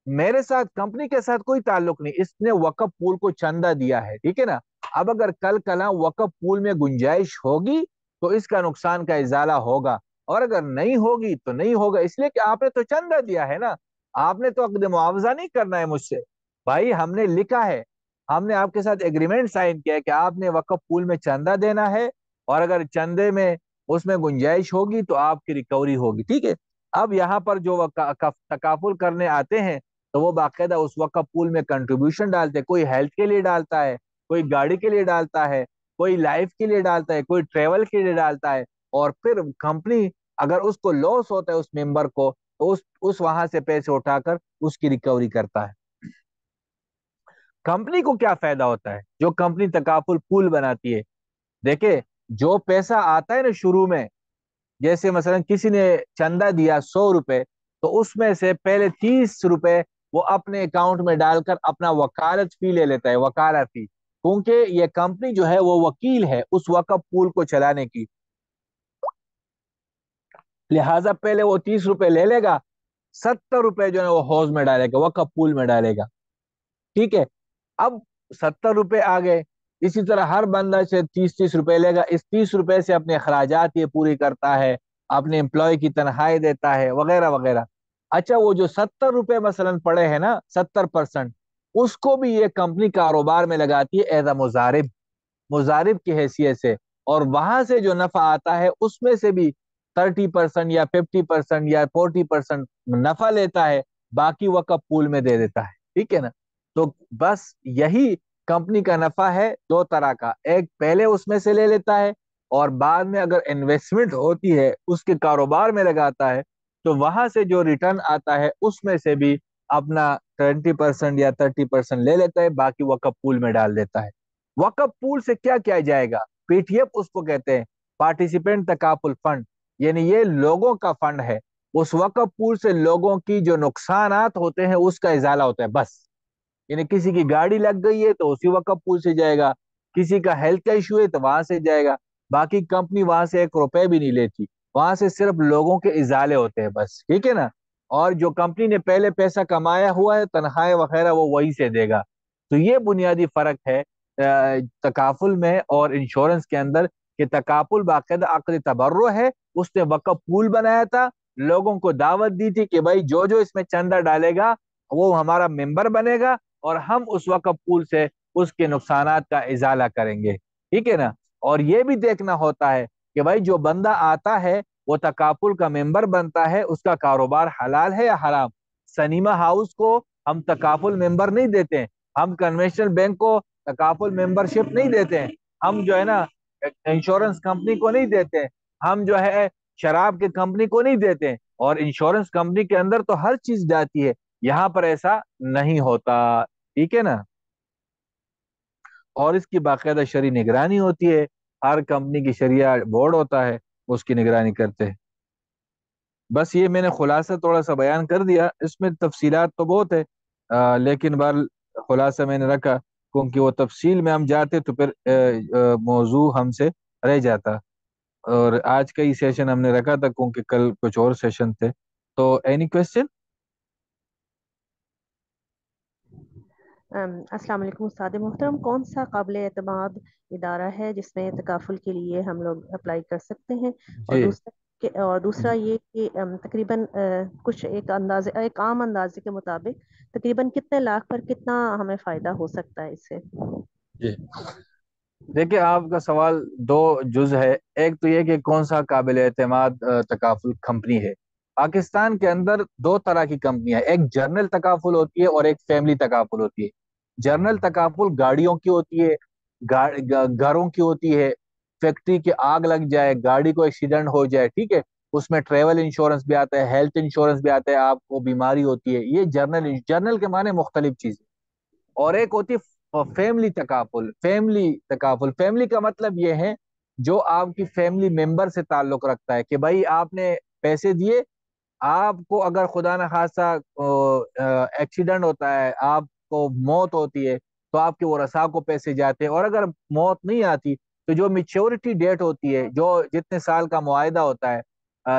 میرے ساتھ کمپنی کے ساتھ کوئی تعلق نہیں، اس نے وقف پول کو چندہ دیا ہے، ٹھیک ہے نا۔ اب اگر کل کلا وقف پول میں گنجائش ہوگی تو اس کا نقصان کا ازالہ ہوگا، اور اگر نہیں ہوگی تو نہیں ہوگا، اس لیے کہ آپ نے تو چندہ دیا ہے نا، آپ نے تو عقد معاوضہ نہیں کرنا ہے مجھ سے بھائی، ہم نے لکھا ہے، ہم نے آپ کے ساتھ ایگریمنٹ سائن کیا ہے کہ آپ نے وقف پول میں چندہ دینا ہے، اور اگر چندے میں اس میں گنجائش ہوگی تو آپ کی ریکوری ہوگی، ٹھیک ہے۔ اب یہاں پر جو تکافل کرنے آتے ہیں تو وہ باقاعدہ اس وقف پول میں کنٹریبیوشن ڈالتے ہیں، کوئی ہیلتھ کے لیے ڈالتا ہے، کوئی گاڑی کے لیے ڈالتا ہے، کوئی لائف کے لیے ڈالتا ہے، کوئی ٹریول کے لیے ڈالتا ہے، اور پھر کمپنی اگر اس کو لاس ہوتا ہے اس ممبر کو تو اس وہاں سے پیسے اٹھا کر اس کی ریکوری کرتا ہے۔ کمپنی کو کیا فائدہ ہوتا ہے جو کمپنی تکافل پول بناتی ہے؟ دیکھیں جو پیسہ آتا ہے نا شروع میں، جیسے مثلا کسی نے چندہ دیا 100 روپے، تو اس میں سے پہلے 30 روپے وہ اپنے اکاؤنٹ میں ڈال کر اپنا وکالت فی لے لیتا ہے، وکالت فی، کیونکہ یہ کمپنی جو ہے وہ وکیل ہے اس وقف پول کو چلانے کی، لہٰذا پہلے وہ 30 روپے لے لے گا، 70 روپے جو ہے وہ حوض میں ڈالے گا، وقف پول میں ڈالے گا، ٹھیک ہے۔ اب 70 روپے آ گئے، اسی طرح ہر بندہ سے 30 روپے لے گا، اس 30 روپے سے اپنے اخراجات یہ پوری کرتا ہے، اپنے امپلائی کی تنخواہیں دیتا ہے، وغیرہ وغیرہ۔ اچھا وہ جو 70 روپے مثلا پڑے ہیں نا 70%، اس کو بھی یہ کمپنی کاروبار میں لگاتی ہے ایز اے مضارب کی حیثیت سے، اور وہاں سے جو نفع آتا ہے اس میں سے بھی 30% یا 50% یا 40% نفع لیتا ہے، باقی وقف پول میں دے دیتا ہے، ٹھیک ہے نا۔ تو بس یہی کمپنی کا نفع ہے، دو طرح کا، ایک پہلے اس میں سے لے لیتا ہے، اور بعد میں اگر انویسٹمنٹ ہوتی ہے اس کے کاروبار میں لگاتا ہے تو وہاں سے جو ریٹرن آتا ہے اس میں سے بھی اپنا 20% یا 30% لے لیتا ہے، باقی وقف پول میں ڈال دیتا ہے۔ وقف پول سے کیا کیا جائے گا؟ پی ٹی ایف اس کو کہتے ہیں، پارٹیسپینٹ تکافل فنڈ، یعنی یہ لوگوں کا فنڈ ہے، اس وقف پول سے لوگوں کی جو نقصانات ہوتے ہیں اس کا ازالہ ہوتا ہے بس، یعنی کسی کی گاڑی لگ گئی ہے تو اسی وقف پول سے جائے گا، کسی کا ہیلتھ کا ایشو ہے تو وہاں سے جائے گا، باقی کمپنی وہاں سے 1 روپے بھی نہیں لیتی، وہاں سے صرف لوگوں کے ازالے ہوتے ہیں بس، ٹھیک ہے نا۔ اور جو کمپنی نے پہلے پیسہ کمایا ہوا ہے تنخواہیں وغیرہ وہ وہی سے دے گا۔ تو یہ بنیادی فرق ہے تکافل میں اور انشورنس کے اندر، کہ تکافل باقاعدہ عقد تبرع ہے، اس نے وقف پول بنایا تھا، لوگوں کو دعوت دی تھی کہ بھائی جو جو اس میں چندہ ڈالے گا وہ ہمارا ممبر بنے گا، اور ہم اس وقف پول سے اس کے نقصانات کا ازالہ کریں گے، ٹھیک ہے نا۔ اور یہ بھی دیکھنا ہوتا ہے کہ بھائی جو بندہ آتا ہے وہ تکافل کا ممبر بنتا ہے، اس کا کاروبار حلال ہے یا حرام۔ سنیما ہاؤس کو ہم تکافل ممبر نہیں دیتے، ہم کنونشنل بینک کو تکافل ممبرشپ نہیں دیتے، ہم جو ہے نا انشورنس کمپنی کو نہیں دیتے، ہم جو ہے شراب کے کمپنی کو نہیں دیتے، اور انشورنس کمپنی کے اندر تو ہر چیز جاتی ہے، یہاں پر ایسا نہیں ہوتا، ٹھیک ہے نا۔ اور اس کی باقاعدہ شرعی نگرانی ہوتی ہے، ہر کمپنی کی شریعہ بورڈ ہوتا ہے، اس کی نگرانی کرتے ہیں۔ بس یہ میں نے خلاصہ تھوڑا سا بیان کر دیا، اس میں تفصیلات تو بہت ہے، لیکن بہرحال خلاصہ میں نے رکھا، کیونکہ وہ تفصیل میں ہم جاتے تو پھر موضوع ہم سے رہ جاتا، اور آج کا ہی سیشن ہم نے رکھا تھا کیونکہ کل کچھ اور سیشن تھے۔ تو اینی کوشچن؟ السلام علیکم استاد محترم، کون سا قابل اعتماد ادارہ ہے جس میں تکافل کے لیے ہم لوگ اپلائی کر سکتے ہیں؟ جی اور دوسرا یہ کہ تقریباً کچھ ایک عام اندازے کے مطابق تقریباً کتنے لاکھ پر کتنا ہمیں فائدہ ہو سکتا ہے اس سے؟ جی دیکھیں آپ کا سوال دو جز ہے، ایک تو یہ کہ کون سا قابل اعتماد تکافل کمپنی ہے۔ پاکستان کے اندر دو طرح کی کمپنیاں، ایک جرنل تکافل ہوتی ہے اور ایک فیملی تکافل ہوتی ہے۔ جرنل تکافل گاڑیوں کی ہوتی ہے، گھروں کی ہوتی ہے، فیکٹری کی آگ لگ جائے، گاڑی کو ایکسیڈنٹ ہو جائے، ٹھیک ہے، اس میں ٹریول انشورنس بھی آتا ہے، ہیلتھ انشورنس بھی آتا ہے، آپ کو بیماری ہوتی ہے، یہ جرنل کے معنی مختلف چیزیں. اور ایک ہوتی ہے فیملی تکافل. فیملی کا مطلب یہ ہے جو آپ کی فیملی ممبر سے تعلق رکھتا ہے، کہ بھائی آپ نے پیسے دیے، آپ کو اگر خدا نہ خاصہ ایکسیڈنٹ ہوتا ہے، آپ کو موت ہوتی ہے، تو آپ کے ورثاء کو پیسے جاتے ہیں. اور اگر موت نہیں آتی تو جو میچورٹی ڈیٹ ہوتی ہے، جو جتنے سال کا معاہدہ ہوتا ہے،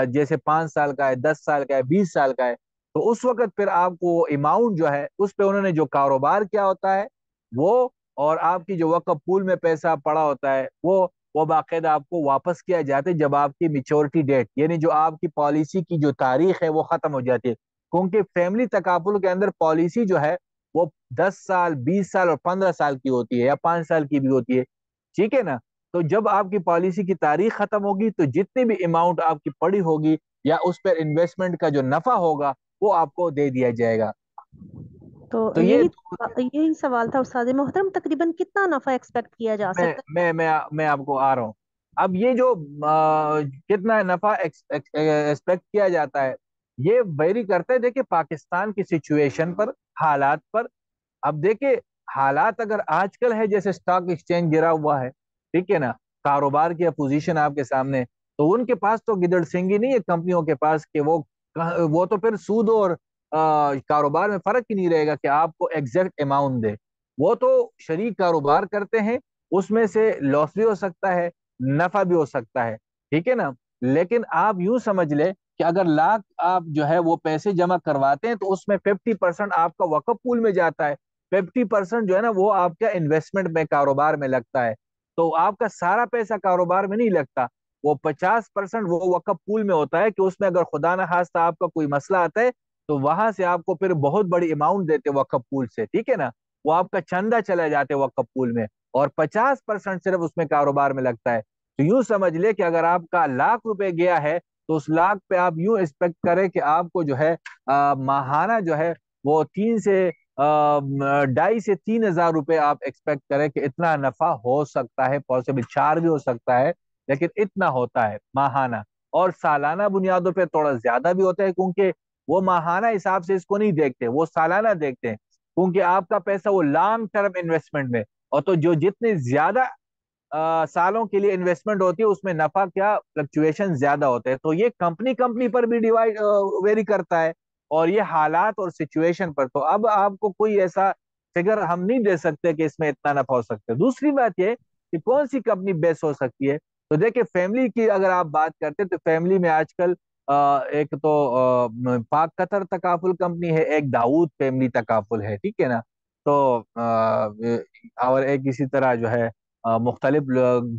جیسے 5 سال کا ہے، 10 سال کا ہے، 20 سال کا ہے، تو اس وقت پھر آپ کو اماؤنٹ جو ہے اس پہ انہوں نے جو کاروبار کیا ہوتا ہے وہ، اور آپ کی جو وقف پول میں پیسہ پڑا ہوتا ہے وہ باقاعدہ آپ کو واپس کیا جاتا ہے جب آپ کی میچورٹی ڈیٹ، یعنی جو آپ کی پالیسی کی جو تاریخ ہے وہ ختم ہو جاتی ہے. کیونکہ فیملی تکافل کے اندر پالیسی جو ہے وہ 10 سال، 20 سال اور 15 سال کی ہوتی ہے، یا 5 سال کی بھی ہوتی ہے، ٹھیک ہے نا. تو جب آپ کی پالیسی کی تاریخ ختم ہوگی تو جتنی بھی اماؤنٹ آپ کی پڑی ہوگی یا اس پر انویسٹمنٹ کا جو نفع ہوگا وہ آپ کو دے دیا جائے گا. تو تو یہ یہی سوال تھا استاد محترم، تقریباً کتنا نفع ایکسپیکٹ کیا جا میں سکتا میں میں میں آپ کو آ رہا ہوں. اب یہ جو کتنا نفع ایکسپیکٹ کیا جاتا ہے یہ ویری کرتا ہے، دیکھیں پاکستان کی سچویشن پر، حالات پر. اب دیکھیں حالات اگر آج کل ہے جیسے سٹاک ایکسچینج گرا ہوا ہے، ٹھیک ہے نا، کاروبار کی اپوزیشن آپ کے سامنے، تو ان کے پاس تو گدڑ سنگی نہیں ہے کمپنیوں کے پاس کہ وہ تو پھر سود اور کاروبار میں فرق ہی نہیں رہے گا کہ آپ کو ایگزیکٹ اماؤنٹ دے. وہ تو شریک کاروبار کرتے ہیں، اس میں سے لاس بھی ہو سکتا ہے، نفع بھی ہو سکتا ہے، ٹھیک ہے نا. لیکن آپ یوں سمجھ لیں کہ اگر لاکھ آپ جو ہے وہ پیسے جمع کرواتے ہیں تو اس میں 50% آپ کا وقف پول میں جاتا ہے، 50% جو ہے نا وہ آپ کا انویسٹمنٹ میں، کاروبار میں لگتا ہے. تو آپ کا سارا پیسہ کاروبار میں نہیں لگتا، وہ 50% وہ وقف پول میں ہوتا ہے کہ اس میں اگر خدا نہ خواستہ آپ کا کوئی مسئلہ آتا ہے تو وہاں سے آپ کو پھر بہت بڑی اماؤنٹ دیتے وقف پول سے، ٹھیک ہے نا، وہ آپ کا چندہ چلے جاتے وقف پول میں، اور 50% صرف اس میں کاروبار میں لگتا ہے. تو یوں سمجھ لے کہ اگر آپ کا ₹1,00,000 گیا ہے تو اس لاکھ پہ آپ یوں ایکسپیکٹ کریں کہ آپ کو جو ہے ماہانہ جو ہے وہ 2,500 سے 3,000 روپے آپ ایکسپیکٹ کریں کہ اتنا نفع ہو سکتا ہے، پاسبل 4 بھی ہو سکتا ہے، لیکن اتنا ہوتا ہے ماہانہ. اور سالانہ بنیادوں پہ تھوڑا زیادہ بھی ہوتا ہے، کیونکہ وہ ماہانہ حساب سے اس کو نہیں دیکھتے، وہ سالانہ دیکھتے ہیں، کیونکہ آپ کا پیسہ وہ لانگ ٹرم انویسٹمنٹ میں، اور تو جو جتنے زیادہ سالوں کے لیے انویسٹمنٹ ہوتی ہے اس میں نفع کیا فلکچویشن زیادہ ہوتے ہیں. تو یہ کمپنی پر بھی ڈیوائڈ ویری کرتا ہے، اور یہ حالات اور سچویشن پر. تو اب آپ کو کوئی ایسا فگر ہم نہیں دے سکتے کہ اس میں اتنا نفع ہو سکتا ہے. دوسری بات یہ کہ کون سی کمپنی بیس ہو سکتی ہے، تو دیکھیں فیملی کی اگر آپ بات کرتے تو فیملی میں آج کل ایک تو پاک قطر تکافل کمپنی ہے، ایک داؤد فیملی تکافل ہے، ٹھیک ہے نا. تو اور ایک اسی طرح جو ہے مختلف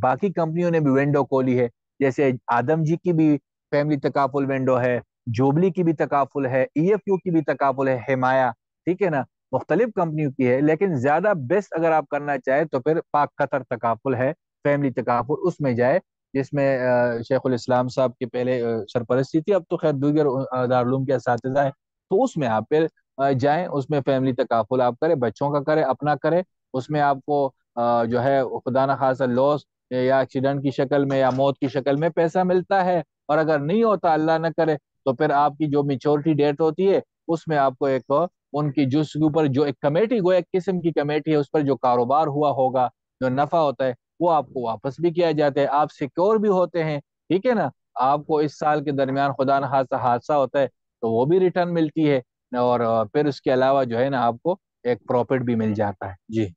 باقی کمپنیوں نے بھی ونڈو کھولی ہے، جیسے آدم جی کی بھی فیملی تکافل ونڈو ہے، جوبلی کی بھی تکافل ہے، ای ایف یو کی بھی تکافل ہے، حمایہ، ٹھیک ہے نا، مختلف کمپنیوں کی ہے. لیکن زیادہ بیسٹ اگر آپ کرنا چاہیں تو پھر پاک قطر تکافل ہے، فیملی تکافل، اس میں جائے، جس میں شیخ الاسلام صاحب کے پہلے سرپرستی تھی، اب تو خیر دیگر دارالعلوم کے اساتذہ ہیں. تو اس میں آپ پھر جائیں، اس میں فیملی تکافل آپ کریں، بچوں کا کریں، اپنا کریں. اس میں آپ کو جو ہے خدا نہ خاصا لاس یا ایکسیڈنٹ کی شکل میں یا موت کی شکل میں پیسہ ملتا ہے. اور اگر نہیں ہوتا، اللہ نہ کرے، تو پھر آپ کی جو میچورٹی ڈیٹ ہوتی ہے اس میں آپ کو ایک ان کی جس کے اوپر جو ایک کمیٹی، وہ ایک قسم کی کمیٹی ہے، اس پر جو کاروبار ہوا ہوگا، جو نفع ہوتا ہے وہ آپ کو واپس بھی کیا جاتا ہے. آپ سیکیور بھی ہوتے ہیں، ٹھیک ہے نا. آپ کو اس سال کے درمیان خدا نہ خاصا حادثہ ہوتا ہے تو وہ بھی ریٹرن ملتی ہے، اور پھر اس کے علاوہ جو ہے نا آپ کو ایک پروفٹ بھی مل جاتا ہے. جی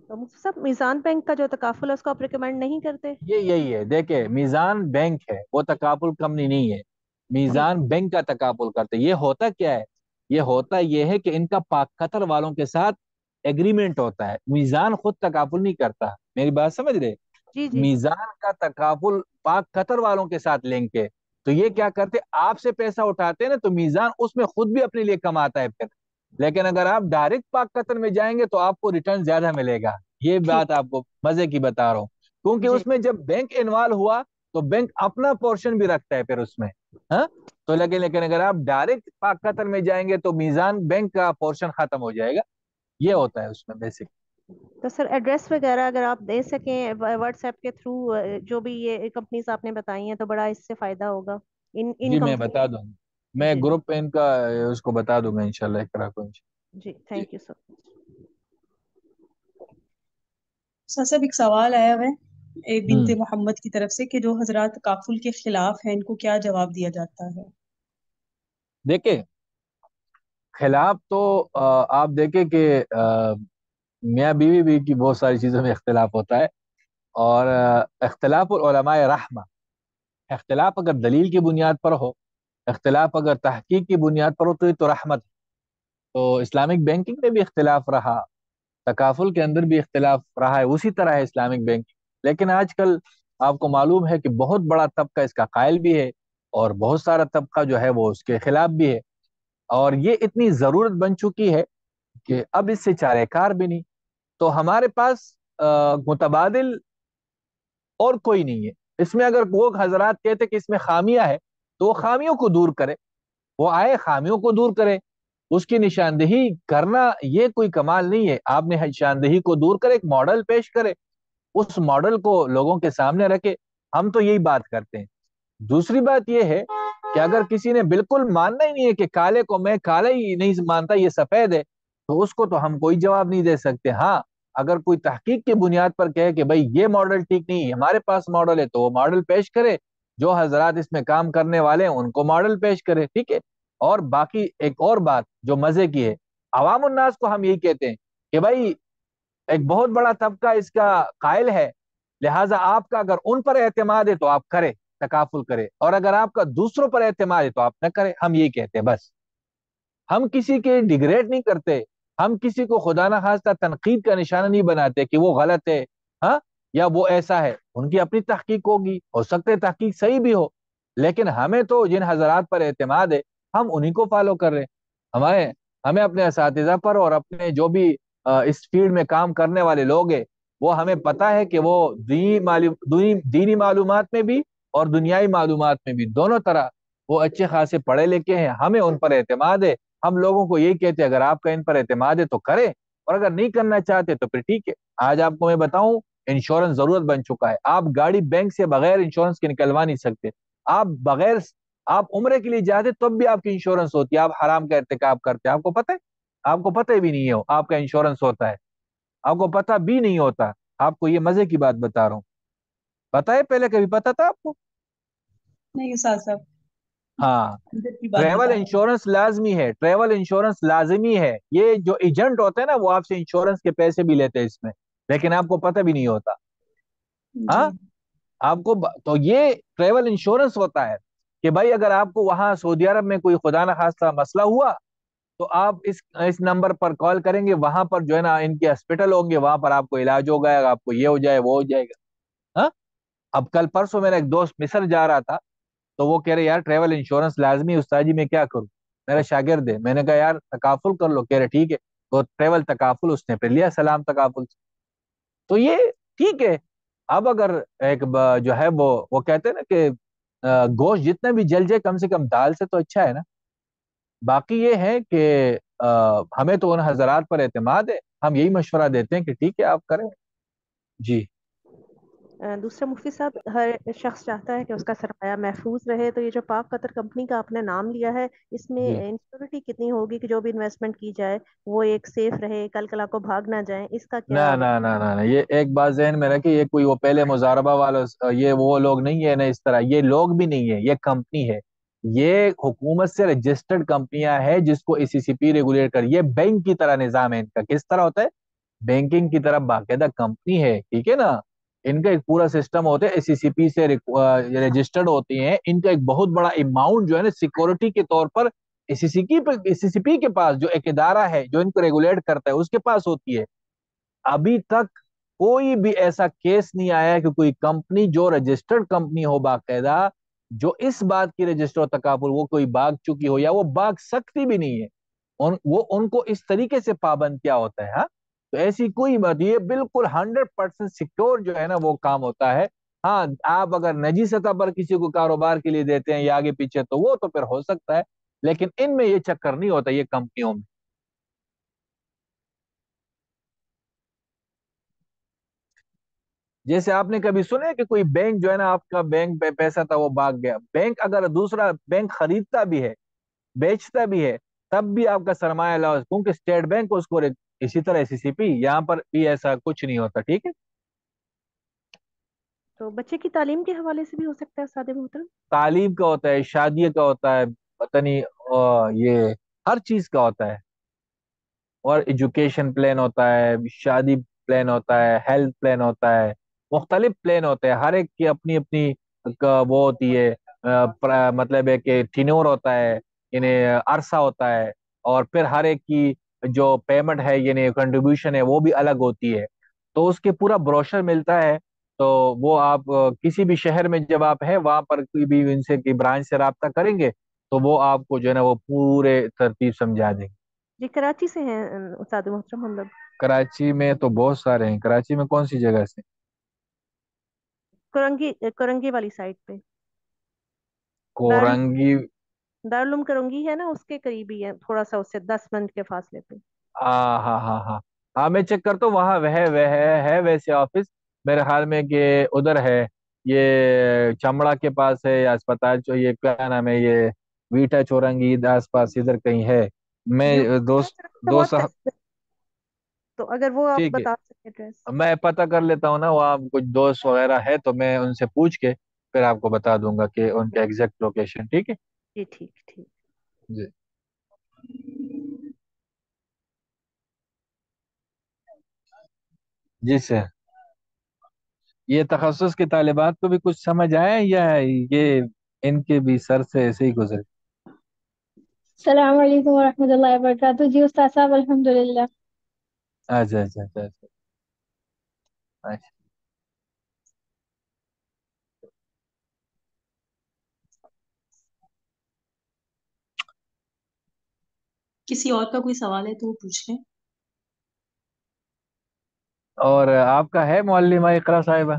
تو مفتی صاحب، میزان بینک کا جو تکافل ہے اس کو آپ ریکمینڈ نہیں کرتے؟ یہی ہے، دیکھیں میزان بینک ہے، وہ تکافل کمپنی نہیں ہے. جی میزان بینک کا تکافل کرتے. یہ ہوتا کیا ہے، یہ ہوتا یہ ہے کہ ان کا پاک قطر والوں کے ساتھ ایگریمنٹ ہوتا ہے. میزان خود تکافل نہیں کرتا، میری بات سمجھ رہے. جی جی میزان کا تکافل پاک قطر والوں کے ساتھ لنک ہے. تو یہ کیا کرتے، آپ سے پیسہ اٹھاتے ہیں نا، تو میزان اس میں خود بھی اپنے لیے کماتا ہے پھر. لیکن اگر آپ ڈائریکٹ پاک قطر میں جائیں گے تو آپ کو ریٹرن زیادہ ملے گا. یہ ٹھیک. بات آپ کو مزے کی بتا رہا ہوں، کیونکہ جی اس میں جب بینک انوالو ہوا تو بینک اپنا پورشن بھی رکھتا ہے پھر اس میں. ہاں، تو لیکن اگر آپ ڈائریکٹ پاک قطر میں جائیں گے تو میزان بینک کا پورشن ختم ہو جائے گا. یہ ہوتا ہے اس میں بیسک. تو سر ایڈریس وغیرہ اگر آپ دے سکیں واٹس ایپ کے تھرو، جو بھی یہ کمپنیز آپ نے بتائی ہیں، تو بڑا اس سے فائدہ ہوگا ان جی میں کمپنی. بتا دوں گا، میں جی گروپ ان کا اس کو بتا دوں گا انشاءاللہ اقرا کو جی، جی تھینک یو سو مچ. سر صاحب ایک سوال آیا ہے بنت ہوں محمد کی طرف سے کہ جو حضرات تکافل کے خلاف ہیں ان کو کیا جواب دیا جاتا ہے؟ دیکھیں خلاف تو آپ دیکھیں کہ میاں بیوی بھی کی بہت ساری چیزوں میں اختلاف ہوتا ہے، اور اختلاف العلماء رحمہ، اختلاف اگر دلیل کی بنیاد پر ہو، اختلاف اگر تحقیق کی بنیاد پر ہو تو یہ تو رحمت ہے. تو اسلامک بینکنگ میں بھی اختلاف رہا، تکافل کے اندر بھی اختلاف رہا ہے، اسی طرح ہے اسلامک بینکنگ. لیکن آج کل آپ کو معلوم ہے کہ بہت بڑا طبقہ اس کا قائل بھی ہے، اور بہت سارا طبقہ جو ہے وہ اس کے خلاف بھی ہے، اور یہ اتنی ضرورت بن چکی ہے کہ اب اس سے چارہ کار بھی نہیں. تو ہمارے پاس متبادل اور کوئی نہیں ہے اس میں. اگر وہ حضرات کہتے کہ اس میں خامیاں ہے تو وہ خامیوں کو دور کرے، وہ آئے خامیوں کو دور کرے. اس کی نشاندہی کرنا یہ کوئی کمال نہیں ہے. آپ نے نشاندہی کو دور کرے، ایک ماڈل پیش کرے، اس ماڈل کو لوگوں کے سامنے رکھے. ہم تو یہی بات کرتے ہیں. دوسری بات یہ ہے کہ اگر کسی نے بالکل ماننا ہی نہیں ہے کہ کالے کو میں کالا ہی نہیں مانتا، یہ سفید ہے، تو اس کو تو ہم کوئی جواب نہیں دے سکتے. ہاں اگر کوئی تحقیق کی بنیاد پر کہے کہ بھئی یہ ماڈل ٹھیک نہیں، ہمارے پاس ماڈل ہے، تو وہ ماڈل پیش کرے. جو حضرات اس میں کام کرنے والے ہیں ان کو ماڈل پیش کرے، ٹھیک ہے. اور باقی ایک اور بات جو مزے کی ہے، عوام الناس کو ہم یہی کہتے ہیں کہ بھئی ایک بہت بڑا طبقہ اس کا قائل ہے، لہٰذا آپ کا اگر ان پر اعتماد ہے تو آپ کرے، تکافل کرے، اور اگر آپ کا دوسروں پر اعتماد ہے تو آپ نہ کرے. ہم یہی کہتے ہیں بس. ہم کسی کے ڈیگریڈ نہیں کرتے، ہم کسی کو خدا نہ خواستہ تنقید کا نشانہ نہیں بناتے کہ وہ غلط ہے ہاں یا وہ ایسا ہے. ان کی اپنی تحقیق ہوگی، ہو سکتا ہے تحقیق صحیح بھی ہو، لیکن ہمیں تو جن حضرات پر اعتماد ہے ہم انہی کو فالو کر رہے ہیں. ہمیں اپنے اساتذہ پر اور اپنے جو بھی اس فیلڈ میں کام کرنے والے لوگ ہیں، وہ ہمیں پتا ہے کہ وہ دینی معلومات میں بھی اور دنیائی معلومات میں بھی دونوں طرح وہ اچھے خاصے پڑھے لکھے ہیں. ہمیں ان پر اعتماد ہے. ہم لوگوں کو یہی کہتے ہیں اگر آپ کا ان پر اعتماد ہے تو کریں، اور اگر نہیں کرنا چاہتے تو پھر ٹھیک ہے. آج آپ کو میں بتاؤں، انشورنس ضرورت بن چکا ہے. آپ گاڑی بینک سے بغیر انشورنس کے نکلوا نہیں سکتے. آپ عمرے کے لیے جاتے تب بھی آپ کی انشورنس ہوتی ہے. آپ حرام کا ارتکاب کرتے، آپ کو پتہ ہے؟ آپ کو پتہ بھی نہیں ہو آپ کا انشورنس ہوتا ہے، آپ کو پتہ بھی نہیں ہوتا. آپ کو یہ مزے کی بات بتا رہا ہوں. پتہ ہے پہلے کبھی پتہ تھا آپ کو؟ نہیں استاد صاحب، ہاں. ادھر کی بات ٹریول بتا رہے ہیں. انشورنس لازمی ہے، ٹریول انشورنس لازمی ہے. یہ جو ایجنٹ ہوتے ہیں نا وہ آپ سے انشورنس کے پیسے بھی لیتے ہیں اس میں، لیکن آپ کو پتہ بھی نہیں ہوتا. جی ہاں آپ کو تو یہ ٹریول انشورنس ہوتا ہے کہ بھائی اگر آپ کو وہاں سعودی عرب میں کوئی خدا نہ خواستہ مسئلہ ہوا تو آپ اس نمبر پر کال کریں گے، وہاں پر جو ہے نا ان کے ہاسپٹل ہوں گے، وہاں پر آپ کو علاج ہو گیا، آپ کو یہ ہو جائے وہ ہو جائے گا. ہاں اب کل پرسوں میرا ایک دوست مصر جا رہا تھا، تو وہ کہہ رہے یار ٹریول انشورنس لازمی ہے استاد جی، میں کیا کروں؟ میرا شاگرد ہے. میں نے کہا یار تکافل کر لو. کہہ رہے ٹھیک ہے. تو ٹریول تکافل اس نے پہ لیا سلام تکافل سے. تو یہ ٹھیک ہے. اب اگر ایک جو ہے وہ کہتے ہیں نا کہ گوشت جتنا بھی جل جائے کم سے کم دال سے تو اچھا ہے نا. باقی یہ ہے کہ ہمیں تو ان حضرات پر اعتماد ہے. ہم یہی مشورہ دیتے ہیں کہ ٹھیک ہے آپ کریں. جی دوسرا مفتی صاحب، ہر شخص چاہتا ہے کہ اس کا سرمایہ محفوظ رہے، تو یہ جو پاک قطر کمپنی کا آپ نے نام لیا ہے، اس میں جی انشیورٹی کتنی ہوگی کہ جو بھی انویسٹمنٹ کی جائے وہ ایک سیف رہے، کل کل کو بھاگ نہ جائیں؟ اس کا نہ کیا نہ نہ نہ نہ، یہ ایک بات ذہن میں رکھیں، یہ کوئی وہ پہلے مزاربہ والا یہ وہ لوگ نہیں ہے، نہ اس طرح یہ لوگ بھی نہیں ہے. یہ کمپنی ہے، یہ حکومت سے رجسٹرڈ کمپنیاں ہے جس کو ای سی سی پی ریگولیٹ کر. یہ بینک کی طرح نظام ہے ان کا. کس طرح ہوتا ہے؟ بینکنگ کی طرح باقاعدہ کمپنی ہے، ٹھیک ہے نا. ان کا ایک پورا سسٹم ہوتا ہے، ای سی سی پی سے رجسٹرڈ ہوتی ہیں. ان کا ایک بہت بڑا اماؤنٹ جو ہے نا سیکورٹی کے طور پر ای سی سی پی کے پاس، جو ایک ادارہ ہے جو ان کو ریگولیٹ کرتا ہے، اس کے پاس ہوتی ہے. ابھی تک کوئی بھی ایسا کیس نہیں آیا کہ کوئی کمپنی جو رجسٹرڈ کمپنی ہو باقاعدہ، جو اس بات کی رجسٹر تکافل وہ کوئی بھاگ چکی ہو یا وہ بھاگ سکتی بھی نہیں ہے. ان کو اس طریقے سے پابند کیا ہوتا ہے. ہاں تو ایسی کوئی بات، یہ بالکل 100% سیکیور جو ہے نا وہ کام ہوتا ہے. ہاں آپ اگر نجی سطح پر کسی کو کاروبار کے لیے دیتے ہیں یا آگے پیچھے تو وہ تو پھر ہو سکتا ہے، لیکن ان میں یہ چکر نہیں ہوتا یہ کمپنیوں میں. جیسے آپ نے کبھی سنا ہے کہ کوئی بینک جو ہے نا، آپ کا بینک پہ پیسہ تھا وہ بھاگ گیا، بینک اگر دوسرا بینک خریدتا بھی ہے، بیچتا بھی ہے، تب بھی آپ کا سرمایہ لاس، کیونکہ اسٹیٹ بینک اس کو اسی طرح سی سی پی، یہاں پر بھی ایسا کچھ نہیں ہوتا، ٹھیک ہے؟ تو بچے کی تعلیم کے حوالے سے بھی ہو سکتا ہے سادہ محترم؟ تعلیم کا ہوتا ہے، شادی کا ہوتا ہے، پتہ نہیں یہ ہر چیز کا ہوتا ہے، اور ایجوکیشن پلان ہوتا ہے، شادی پلان ہوتا ہے، ہیلتھ پلان ہوتا ہے، مختلف پلان ہوتے ہیں، ہر ایک کی اپنی اپنی وہ ہوتی ہے، مطلب ہے کہ ٹینور ہوتا ہے، یعنی عرصہ ہوتا ہے، اور پھر ہر ایک کی جو پیمنٹ ہے یعنی کنٹریبیوشن ہے وہ بھی الگ ہوتی ہے، تو اس کے پورا بروشر ملتا ہے، تو وہ آپ کسی بھی شہر میں جب آپ ہیں وہاں پر کوئی بھی ان سے کی برانچ سے رابطہ کریں گے تو وہ آپ کو جو ہے نا وہ پورے ترتیب سمجھا دیں گے۔ جی کراچی سے ہیں سادہ محترم ہم لوگ۔ کراچی میں تو بہت سارے ہیں، کراچی میں کون سی جگہ سے؟ کرنگی، کرنگی والی سائڈ پہ دارالعلوم، کورنگی؟ دارالعلوم کرنگی ہے نا، اس کے قریب ہی ہے، تھوڑا سا اس سے 10 منٹ کے فاصلے پہ۔ ہاں ہاں ہاں ہاں ہاں، میں چیک کرتا ہوں، وہاں وہ ہے ویسے آفس میرے خیال میں کہ ادھر ہے، یہ چمڑا کے پاس ہے، یا اسپتال جو یہ کیا نام ہے، یہ ویٹا چورنگی آس پاس ادھر کہیں ہے، میں جی دوست بہت دوست قریب ہے، تو اگر وہ آپ ٹھیک ہے، بتا سکیں ایڈریس۔ میں پتہ کر لیتا ہوں نا، وہاں کچھ دوست وغیرہ ہے تو میں ان سے پوچھ کے پھر آپ کو بتا دوں گا کہ ان کا ایگزیکٹ لوکیشن، ٹھیک ہے؟ جی ٹھیک ٹھیک۔ جی جی سر، یہ تخصص کے طالبات کو بھی کچھ سمجھ آئے یا یہ ان کے بھی سر سے ایسے ہی گزرے؟ السلام علیکم ورحمۃ اللہ وبرکاتہ۔ جی استاد صاحب الحمد للہ۔ اچھا اچھا اچھا اچھا اچھا۔ کسی اور کا کوئی سوال ہے تو وہ پوچھ لیں۔ اور آپ کا ہے معلمہ اقرا صاحبہ؟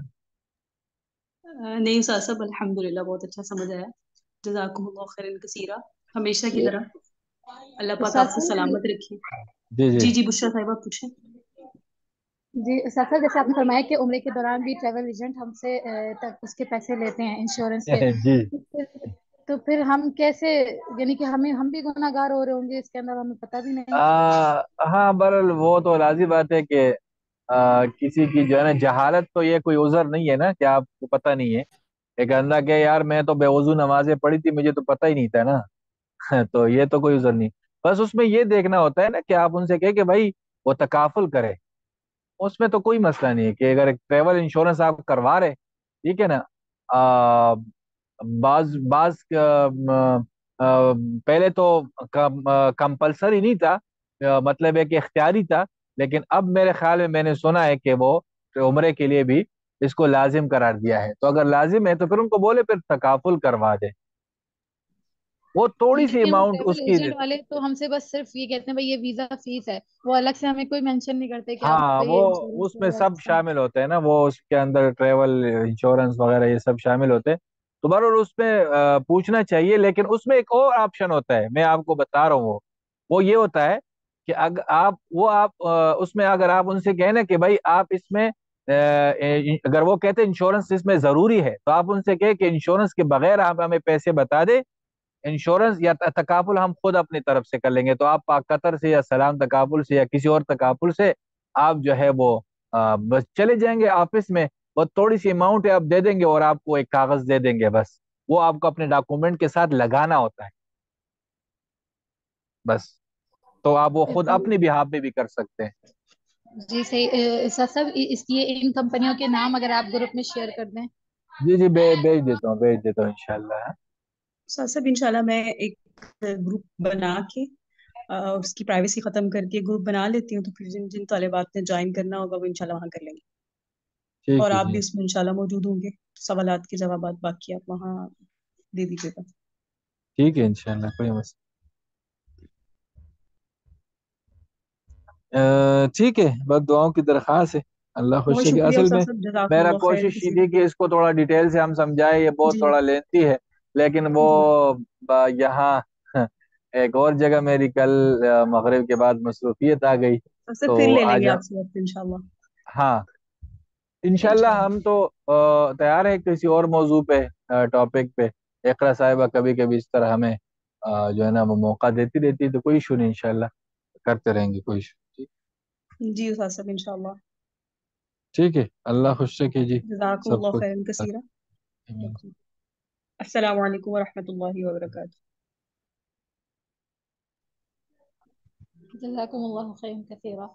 نہیں استاد صاحب الحمد للہ بہت اچھا سمجھ آیا، جزاکم اللہ خیرا کثیرا، ہمیشہ کی جی طرح اللہ پاک استاد آپ کو صاحب، سلامت رکھے۔ جی جی جی جی بشرا صاحبہ پوچھیں۔ جی استاد صاحب، جیسے آپ نے فرمایا کہ عمرے کے دوران بھی ٹریول ایجنٹ ہم سے اس کے پیسے لیتے ہیں انشورنس کے، جی تو پھر ہم کیسے، یعنی کہ ہم بھی گناہ گار ہو رہے ہوں گے اس کے اندر، ہمیں پتہ بھی نہیں۔ ہاں برل وہ تو لازم بات ہے کہ کسی کی جو ہے نا جہالت تو یہ کوئی عذر نہیں ہے نا کہ آپ کو پتہ نہیں ہے، ایک اندھا کہ یار میں تو بے وضو نمازیں پڑھی تھی مجھے تو پتہ ہی نہیں تھا نا تو یہ تو کوئی عذر نہیں، بس اس میں یہ دیکھنا ہوتا ہے نا کہ آپ ان سے کہے کہ بھائی وہ تکافل کرے، اس میں تو کوئی مسئلہ نہیں ہے کہ اگر ٹریول انشورنس آپ کروا رہے، ٹھیک ہے نا، بعض بعض پہلے تو کمپلسری نہیں تھا، مطلب ہے کہ اختیاری تھا، لیکن اب میرے خیال میں نے سنا ہے کہ وہ عمرے کے لیے بھی اس کو لازم قرار دیا ہے، تو اگر لازم ہے تو پھر ان کو بولے پھر تکافل کروا دے، وہ تھوڑی سی لیکن وہ اماؤنٹ ٹریول اس کی ایجنٹ والے تو ہم سے بس صرف یہ کہتے ہیں بھائی یہ ویزا فیس ہے، وہ الگ سے ہمیں کوئی مینشن نہیں کرتے کہ آپ ہاں وہ یہ انشورنس اس میں وغیرہ سب کس طرح۔ شامل ہوتے ہیں نا، وہ اس کے اندر ٹریول انشورنس وغیرہ یہ سب شامل ہوتے ہیں، تو بہرحال اس میں پوچھنا چاہیے، لیکن اس میں ایک اور آپشن ہوتا ہے میں آپ کو بتا رہا ہوں، وہ یہ ہوتا ہے کہ اگر آپ اس میں اگر آپ ان سے کہیں نا کہ بھائی آپ اس میں اگر وہ کہتے ہیں انشورنس اس میں ضروری ہے تو آپ ان سے کہیں کہ انشورنس کے بغیر آپ ہمیں پیسے بتا دیں، انشورنس یا تکافل ہم خود اپنی طرف سے کر لیں گے، تو آپ پاک قطر سے یا سلام تکافل سے یا کسی اور تکافل سے آپ جو ہے وہ بس چلے جائیں گے آفس میں، وہ تھوڑی سی اماؤنٹ ہے آپ دے دیں گے اور آپ کو ایک کاغذ دے دیں گے، بس وہ آپ کو اپنے ڈاکومنٹ کے ساتھ لگانا ہوتا ہے بس، تو آپ وہ خود اپنی بہاف میں بھی کر سکتے ہیں۔ جی صحیح۔ استاد صاحب اس کی ان کمپنیوں کے نام اگر آپ گروپ میں شیئر کر دیں۔ جی جی بھیج دیتا ہوں انشاءاللہ۔ استاد صاحب انشاءاللہ میں ایک گروپ بنا کے اس کی پرائیویسی ختم کر کے گروپ بنا لیتی ہوں، تو پھر جن جن طالبات نے جوائن کرنا ہوگا وہ انشاءاللہ وہاں کر لیں گے، ٹھیک اور ہے آپ جی، بھی اس میں انشاءاللہ موجود ہوں گے، سوالات کے جوابات باقی آپ وہاں دے دیجیے گا۔ ٹھیک ہے انشاءاللہ، کوئی مسئلہ ٹھیک ہے، بس دعاؤں کی درخواست ہے، اللہ خوش بہت ہے کہ شکریہ اصل استاد میں صاحب، جزاکم میرا اللہ خیر کوشش یہ کثیر۔ تھی کہ اس کو تھوڑا ڈیٹیل سے ہم سمجھائے، یہ بہت جی تھوڑا لینتی ہے، لیکن وہ جی یہاں ایک اور جگہ میری کل مغرب کے بعد مصروفیت آ گئی، استاد صاحب تو پھر لے لیں آج گے آپ سے وقت انشاءاللہ۔ ہاں انشاءاللہ انشاءاللہ. ہم تو تیار ہیں کسی اور موضوع پہ ٹاپک پہ. اقرا صاحبہ کبھی کبھی اس طرح ہمیں جو ہے نا وہ موقع دیتی رہتی ہے، تو کوئی ایشو نہیں، انشاءاللہ کرتے رہیں گے، کوئی ایشو. جی استاد صاحب انشاءاللہ. ٹھیک ہے، اللہ خوش رکھے جی جزاکم سب اللہ کچھ. خیرا کثیرا. السلام علیکم ورحمۃ اللہ وبرکاتہ. جزاكم الله خيرا كثيرا.